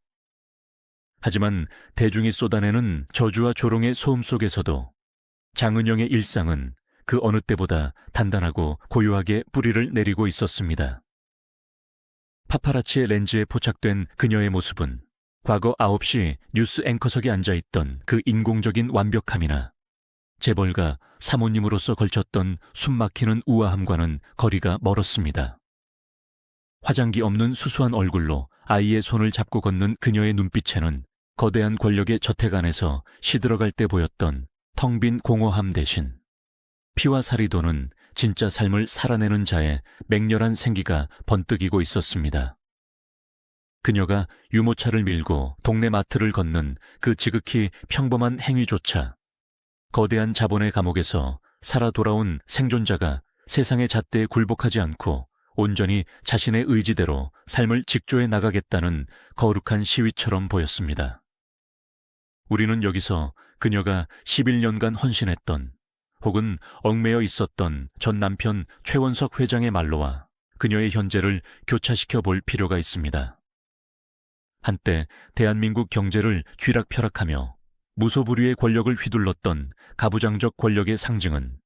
하지만 대중이 쏟아내는 저주와 조롱의 소음 속에서도 장은영의 일상은 그 어느 때보다 단단하고 고요하게 뿌리를 내리고 있었습니다. 파파라치의 렌즈에 포착된 그녀의 모습은 과거 9시 뉴스 앵커석에 앉아있던 그 인공적인 완벽함이나 재벌가 사모님으로서 걸쳤던 숨막히는 우아함과는 거리가 멀었습니다. 화장기 없는 수수한 얼굴로 아이의 손을 잡고 걷는 그녀의 눈빛에는 거대한 권력의 저택 안에서 시들어갈 때 보였던 텅 빈 공허함 대신 피와 살이 도는 진짜 삶을 살아내는 자의 맹렬한 생기가 번뜩이고 있었습니다. 그녀가 유모차를 밀고 동네 마트를 걷는 그 지극히 평범한 행위조차 거대한 자본의 감옥에서 살아 돌아온 생존자가 세상의 잣대에 굴복하지 않고 온전히 자신의 의지대로 삶을 직조해 나가겠다는 거룩한 시위처럼 보였습니다. 우리는 여기서 그녀가 11년간 헌신했던 혹은 얽매여 있었던 전 남편 최원석 회장의 말로와 그녀의 현재를 교차시켜 볼 필요가 있습니다. 한때 대한민국 경제를 쥐락펴락하며 무소불위의 권력을 휘둘렀던 가부장적 권력의 상징은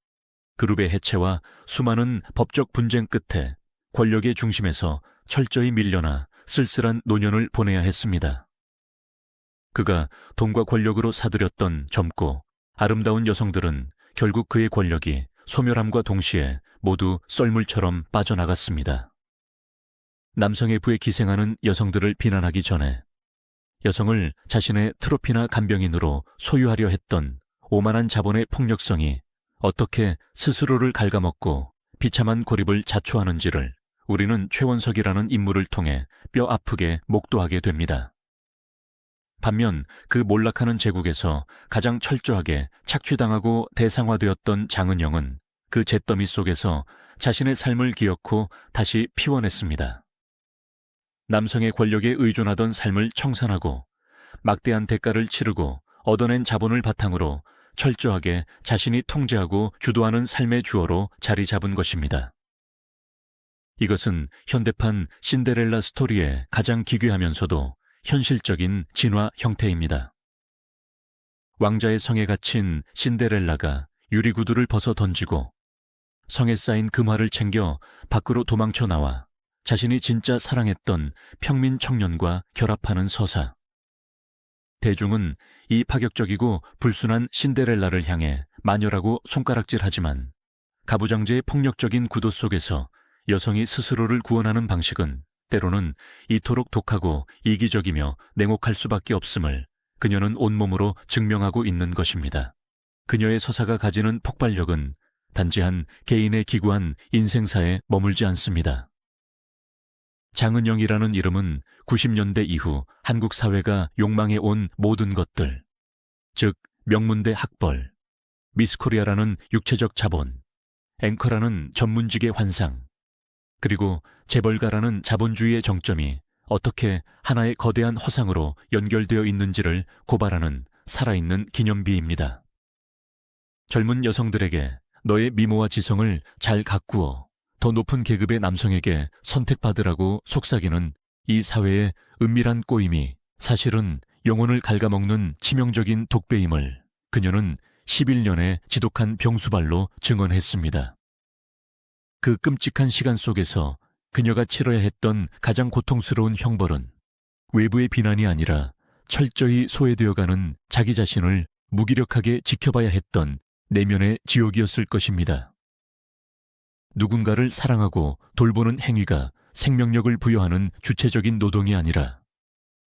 그룹의 해체와 수많은 법적 분쟁 끝에 권력의 중심에서 철저히 밀려나 쓸쓸한 노년을 보내야 했습니다. 그가 돈과 권력으로 사들였던 젊고 아름다운 여성들은 결국 그의 권력이 소멸함과 동시에 모두 썰물처럼 빠져나갔습니다. 남성의 부에 기생하는 여성들을 비난하기 전에 여성을 자신의 트로피나 간병인으로 소유하려 했던 오만한 자본의 폭력성이 어떻게 스스로를 갉아먹고 비참한 고립을 자초하는지를 우리는 최원석이라는 인물을 통해 뼈 아프게 목도하게 됩니다. 반면 그 몰락하는 제국에서 가장 철저하게 착취당하고 대상화되었던 장은영은 그 잿더미 속에서 자신의 삶을 기어코 다시 피워냈습니다. 남성의 권력에 의존하던 삶을 청산하고 막대한 대가를 치르고 얻어낸 자본을 바탕으로 철저하게 자신이 통제하고 주도하는 삶의 주어로 자리 잡은 것입니다. 이것은 현대판 신데렐라 스토리의 가장 기괴하면서도 현실적인 진화 형태입니다. 왕자의 성에 갇힌 신데렐라가 유리구두를 벗어 던지고 성에 쌓인 금화를 챙겨 밖으로 도망쳐 나와 자신이 진짜 사랑했던 평민 청년과 결합하는 서사. 대중은 이 파격적이고 불순한 신데렐라를 향해 마녀라고 손가락질하지만 가부장제의 폭력적인 구도 속에서 여성이 스스로를 구원하는 방식은 때로는 이토록 독하고 이기적이며 냉혹할 수밖에 없음을 그녀는 온몸으로 증명하고 있는 것입니다. 그녀의 서사가 가지는 폭발력은 단지 한 개인의 기구한 인생사에 머물지 않습니다. 장은영이라는 이름은 90년대 이후 한국 사회가 욕망해 온 모든 것들, 즉 명문대 학벌, 미스코리아라는 육체적 자본, 앵커라는 전문직의 환상, 그리고 재벌가라는 자본주의의 정점이 어떻게 하나의 거대한 허상으로 연결되어 있는지를 고발하는 살아있는 기념비입니다. 젊은 여성들에게 너의 미모와 지성을 잘 가꾸어 더 높은 계급의 남성에게 선택받으라고 속삭이는 이 사회의 은밀한 꼬임이 사실은 영혼을 갉아먹는 치명적인 독배임을 그녀는 11년의 지독한 병수발로 증언했습니다. 그 끔찍한 시간 속에서 그녀가 치러야 했던 가장 고통스러운 형벌은 외부의 비난이 아니라 철저히 소외되어가는 자기 자신을 무기력하게 지켜봐야 했던 내면의 지옥이었을 것입니다. 누군가를 사랑하고 돌보는 행위가 생명력을 부여하는 주체적인 노동이 아니라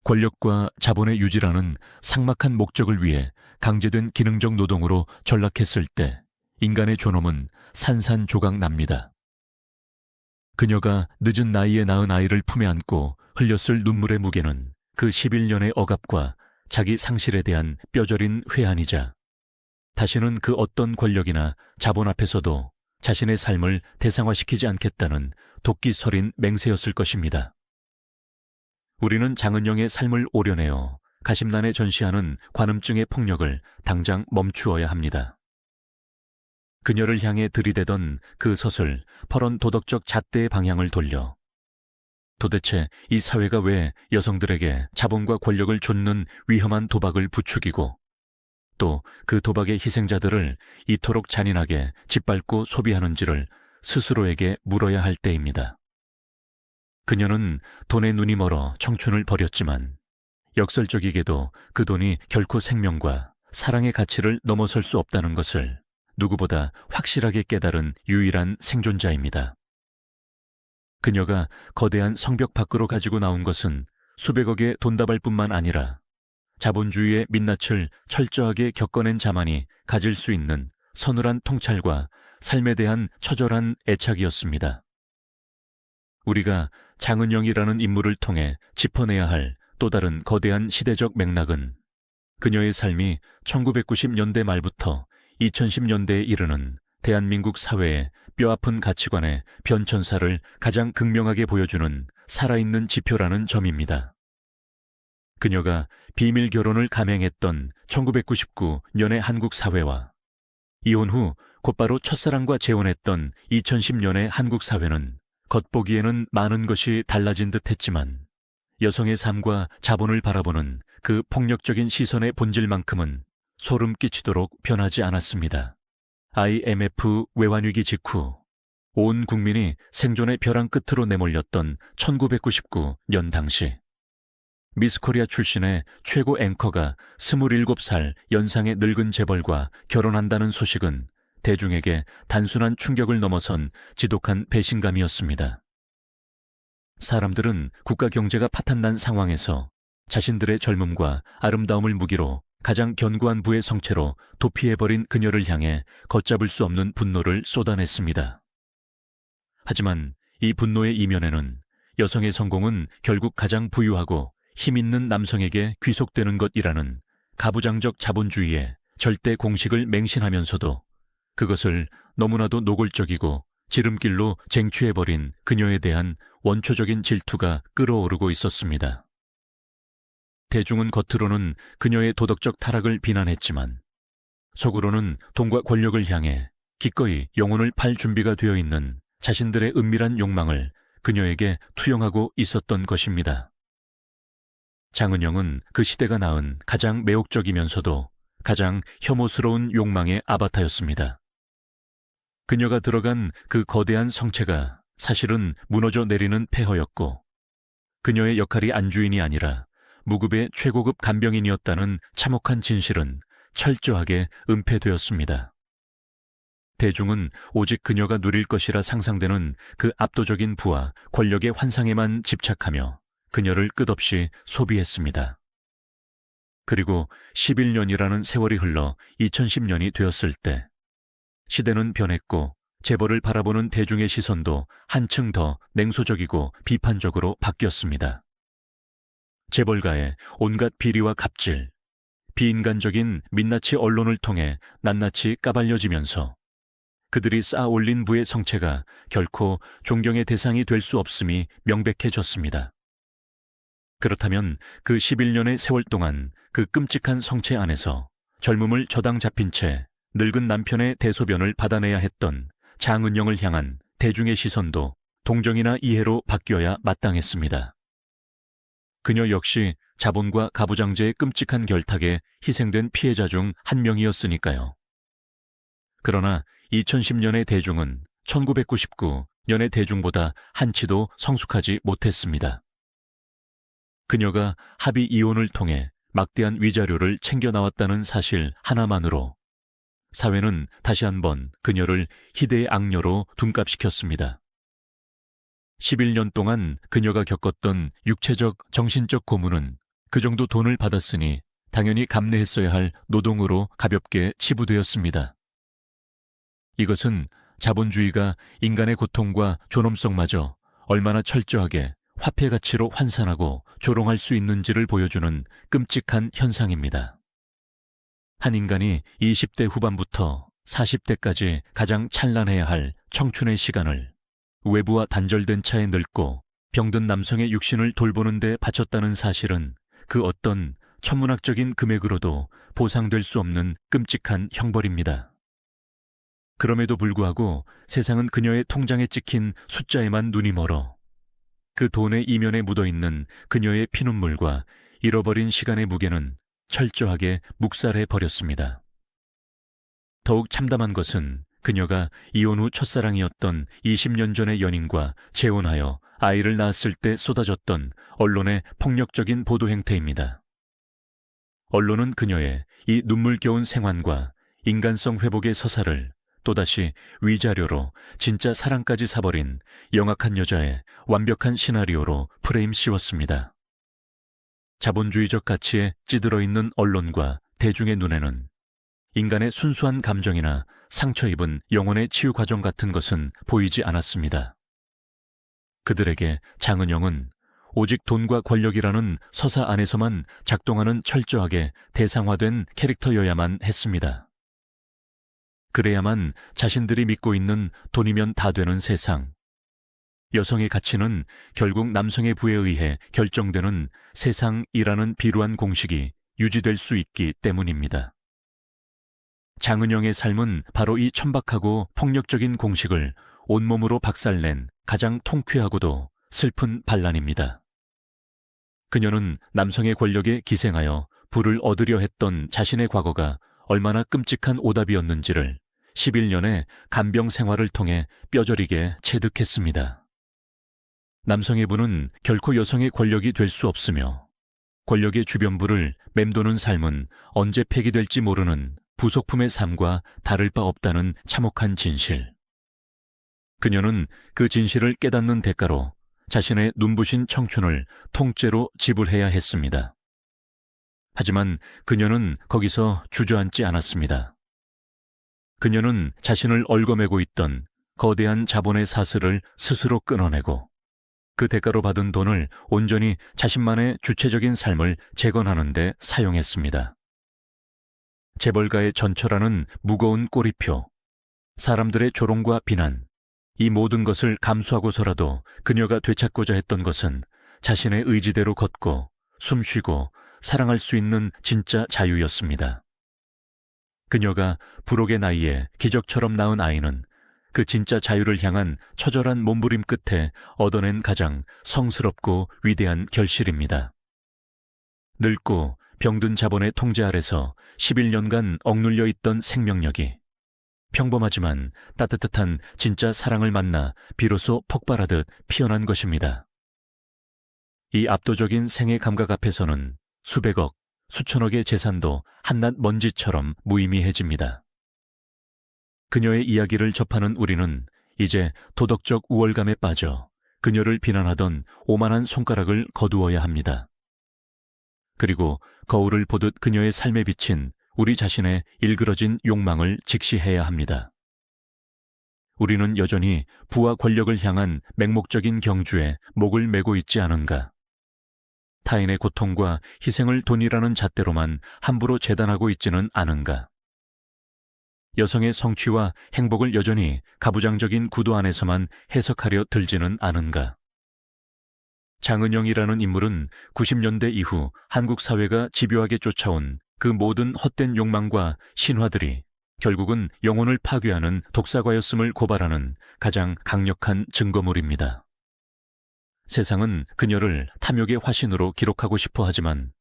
권력과 자본의 유지라는 삭막한 목적을 위해 강제된 기능적 노동으로 전락했을 때 인간의 존엄은 산산조각 납니다. 그녀가 늦은 나이에 낳은 아이를 품에 안고 흘렸을 눈물의 무게는 그 11년의 억압과 자기 상실에 대한 뼈저린 회한이자 다시는 그 어떤 권력이나 자본 앞에서도 자신의 삶을 대상화시키지 않겠다는 도끼 서린 맹세였을 것입니다. 우리는 장은영의 삶을 오려내어 가심란에 전시하는 관음증의 폭력을 당장 멈추어야 합니다. 그녀를 향해 들이대던 그 서슬, 퍼런 도덕적 잣대의 방향을 돌려 도대체 이 사회가 왜 여성들에게 자본과 권력을 좇는 위험한 도박을 부추기고 또 그 도박의 희생자들을 이토록 잔인하게 짓밟고 소비하는지를 스스로에게 물어야 할 때입니다. 그녀는 돈에 눈이 멀어 청춘을 버렸지만 역설적이게도 그 돈이 결코 생명과 사랑의 가치를 넘어설 수 없다는 것을 누구보다 확실하게 깨달은 유일한 생존자입니다. 그녀가 거대한 성벽 밖으로 가지고 나온 것은 수백억의 돈다발뿐만 아니라 자본주의의 민낯을 철저하게 겪어낸 자만이 가질 수 있는 서늘한 통찰과 삶에 대한 처절한 애착이었습니다. 우리가 장은영이라는 인물을 통해 짚어내야 할 또 다른 거대한 시대적 맥락은 그녀의 삶이 1990년대 말부터 2010년대에 이르는 대한민국 사회의 뼈아픈 가치관의 변천사를 가장 극명하게 보여주는 살아있는 지표라는 점입니다. 그녀가 비밀 결혼을 감행했던 1999년의 한국 사회와 이혼 후 곧바로 첫사랑과 재혼했던 2010년의 한국 사회는 겉보기에는 많은 것이 달라진 듯 했지만 여성의 삶과 자본을 바라보는 그 폭력적인 시선의 본질만큼은 소름 끼치도록 변하지 않았습니다. IMF 외환위기 직후 온 국민이 생존의 벼랑 끝으로 내몰렸던 1999년 당시 미스코리아 출신의 최고 앵커가 27살 연상의 늙은 재벌과 결혼한다는 소식은 대중에게 단순한 충격을 넘어선 지독한 배신감이었습니다. 사람들은 국가 경제가 파탄난 상황에서 자신들의 젊음과 아름다움을 무기로 가장 견고한 부의 성체로 도피해버린 그녀를 향해 걷잡을 수 없는 분노를 쏟아냈습니다. 하지만 이 분노의 이면에는 여성의 성공은 결국 가장 부유하고 힘있는 남성에게 귀속되는 것이라는 가부장적 자본주의의 절대 공식을 맹신하면서도 그것을 너무나도 노골적이고 지름길로 쟁취해버린 그녀에 대한 원초적인 질투가 끓어오르고 있었습니다. 대중은 겉으로는 그녀의 도덕적 타락을 비난했지만 속으로는 돈과 권력을 향해 기꺼이 영혼을 팔 준비가 되어 있는 자신들의 은밀한 욕망을 그녀에게 투영하고 있었던 것입니다. 장은영은 그 시대가 낳은 가장 매혹적이면서도 가장 혐오스러운 욕망의 아바타였습니다. 그녀가 들어간 그 거대한 성체가 사실은 무너져 내리는 폐허였고 그녀의 역할이 안주인이 아니라 무급의 최고급 간병인이었다는 참혹한 진실은 철저하게 은폐되었습니다. 대중은 오직 그녀가 누릴 것이라 상상되는 그 압도적인 부와 권력의 환상에만 집착하며 그녀를 끝없이 소비했습니다. 그리고 11년이라는 세월이 흘러 2010년이 되었을 때 시대는 변했고 재벌을 바라보는 대중의 시선도 한층 더 냉소적이고 비판적으로 바뀌었습니다. 재벌가의 온갖 비리와 갑질, 비인간적인 민낯이 언론을 통해 낱낱이 까발려지면서 그들이 쌓아올린 부의 성체가 결코 존경의 대상이 될 수 없음이 명백해졌습니다. 그렇다면 그 11년의 세월 동안 그 끔찍한 성체 안에서 젊음을 저당 잡힌 채 늙은 남편의 대소변을 받아내야 했던 장은영을 향한 대중의 시선도 동정이나 이해로 바뀌어야 마땅했습니다. 그녀 역시 자본과 가부장제의 끔찍한 결탁에 희생된 피해자 중 한 명이었으니까요. 그러나 2010년의 대중은 1999년의 대중보다 한치도 성숙하지 못했습니다. 그녀가 합의 이혼을 통해 막대한 위자료를 챙겨 나왔다는 사실 하나만으로 사회는 다시 한번 그녀를 희대의 악녀로 둔갑시켰습니다. 11년 동안 그녀가 겪었던 육체적, 정신적 고문은 그 정도 돈을 받았으니 당연히 감내했어야 할 노동으로 가볍게 치부되었습니다. 이것은 자본주의가 인간의 고통과 존엄성마저 얼마나 철저하게 화폐 가치로 환산하고 조롱할 수 있는지를 보여주는 끔찍한 현상입니다. 한 인간이 20대 후반부터 40대까지 가장 찬란해야 할 청춘의 시간을 외부와 단절된 차에 늙고 병든 남성의 육신을 돌보는 데 바쳤다는 사실은 그 어떤 천문학적인 금액으로도 보상될 수 없는 끔찍한 형벌입니다. 그럼에도 불구하고 세상은 그녀의 통장에 찍힌 숫자에만 눈이 멀어 그 돈의 이면에 묻어있는 그녀의 피눈물과 잃어버린 시간의 무게는 철저하게 묵살해 버렸습니다. 더욱 참담한 것은 그녀가 이혼 후 첫사랑이었던 20년 전의 연인과 재혼하여 아이를 낳았을 때 쏟아졌던 언론의 폭력적인 보도 행태입니다. 언론은 그녀의 이 눈물겨운 생환과 인간성 회복의 서사를 또다시 위자료로 진짜 사랑까지 사버린 영악한 여자의 완벽한 시나리오로 프레임 씌웠습니다. 자본주의적 가치에 찌들어 있는 언론과 대중의 눈에는 인간의 순수한 감정이나 상처 입은 영혼의 치유 과정 같은 것은 보이지 않았습니다. 그들에게 장은영은 오직 돈과 권력이라는 서사 안에서만 작동하는 철저하게 대상화된 캐릭터여야만 했습니다. 그래야만 자신들이 믿고 있는 돈이면 다 되는 세상, 여성의 가치는 결국 남성의 부에 의해 결정되는 세상이라는 비루한 공식이 유지될 수 있기 때문입니다. 장은영의 삶은 바로 이 천박하고 폭력적인 공식을 온몸으로 박살낸 가장 통쾌하고도 슬픈 반란입니다. 그녀는 남성의 권력에 기생하여 부를 얻으려 했던 자신의 과거가 얼마나 끔찍한 오답이었는지를 11년의 간병 생활을 통해 뼈저리게 체득했습니다. 남성의 부는 결코 여성의 권력이 될 수 없으며 권력의 주변부를 맴도는 삶은 언제 폐기될지 모르는 부속품의 삶과 다를 바 없다는 참혹한 진실. 그녀는 그 진실을 깨닫는 대가로 자신의 눈부신 청춘을 통째로 지불해야 했습니다. 하지만 그녀는 거기서 주저앉지 않았습니다. 그녀는 자신을 얽어매고 있던 거대한 자본의 사슬을 스스로 끊어내고 그 대가로 받은 돈을 온전히 자신만의 주체적인 삶을 재건하는 데 사용했습니다. 재벌가의 전철하는 무거운 꼬리표, 사람들의 조롱과 비난, 이 모든 것을 감수하고서라도 그녀가 되찾고자 했던 것은 자신의 의지대로 걷고 숨쉬고 사랑할 수 있는 진짜 자유였습니다. 그녀가 불혹의 나이에 기적처럼 낳은 아이는 그 진짜 자유를 향한 처절한 몸부림 끝에 얻어낸 가장 성스럽고 위대한 결실입니다. 늙고 병든 자본의 통제 아래서 11년간 억눌려 있던 생명력이 평범하지만 따뜻한 진짜 사랑을 만나 비로소 폭발하듯 피어난 것입니다. 이 압도적인 생애 감각 앞에서는 수백억, 수천억의 재산도 한낱 먼지처럼 무의미해집니다. 그녀의 이야기를 접하는 우리는 이제 도덕적 우월감에 빠져 그녀를 비난하던 오만한 손가락을 거두어야 합니다. 그리고 거울을 보듯 그녀의 삶에 비친 우리 자신의 일그러진 욕망을 직시해야 합니다. 우리는 여전히 부와 권력을 향한 맹목적인 경주에 목을 메고 있지 않은가? 타인의 고통과 희생을 돈이라는 잣대로만 함부로 재단하고 있지는 않은가? 여성의 성취와 행복을 여전히 가부장적인 구도 안에서만 해석하려 들지는 않은가? 장은영이라는 인물은 90년대 이후 한국 사회가 집요하게 쫓아온 그 모든 헛된 욕망과 신화들이 결국은 영혼을 파괴하는 독사과였음을 고발하는 가장 강력한 증거물입니다. 세상은 그녀를 탐욕의 화신으로 기록하고 싶어 하지만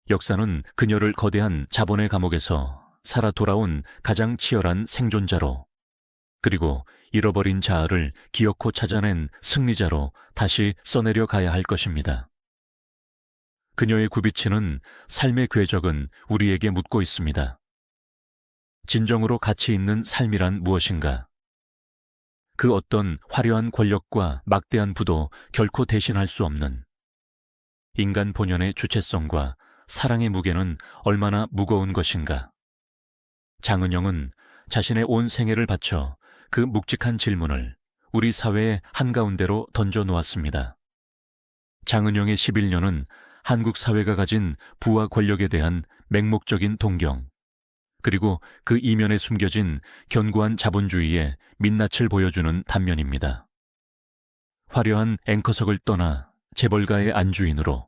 역사는 그녀를 거대한 자본의 감옥에서 살아 돌아온 가장 치열한 생존자로 그리고 잃어버린 자아를 기어코 찾아낸 승리자로 다시 써내려 가야 할 것입니다. 그녀의 굽이치는 삶의 궤적은 우리에게 묻고 있습니다. 진정으로 가치 있는 삶이란 무엇인가? 그 어떤 화려한 권력과 막대한 부도 결코 대신할 수 없는 인간 본연의 주체성과 사랑의 무게는 얼마나 무거운 것인가? 장은영은 자신의 온 생애를 바쳐 그 묵직한 질문을 우리 사회의 한가운데로 던져 놓았습니다. 장은영의 11년은 한국 사회가 가진 부와 권력에 대한 맹목적인 동경, 그리고 그 이면에 숨겨진 견고한 자본주의의 민낯을 보여주는 단면입니다. 화려한 앵커석을 떠나 재벌가의 안주인으로,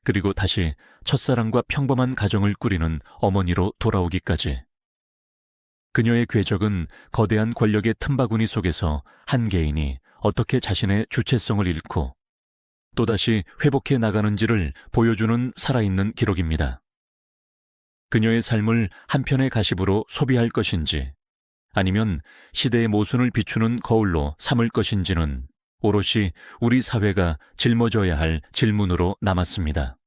그리고 다시 첫사랑과 평범한 가정을 꾸리는 어머니로 돌아오기까지. 그녀의 궤적은 거대한 권력의 틈바구니 속에서 한 개인이 어떻게 자신의 주체성을 잃고 또다시 회복해 나가는지를 보여주는 살아있는 기록입니다. 그녀의 삶을 한 편의 가십으로 소비할 것인지, 아니면 시대의 모순을 비추는 거울로 삼을 것인지는 오롯이 우리 사회가 짊어져야 할 질문으로 남았습니다.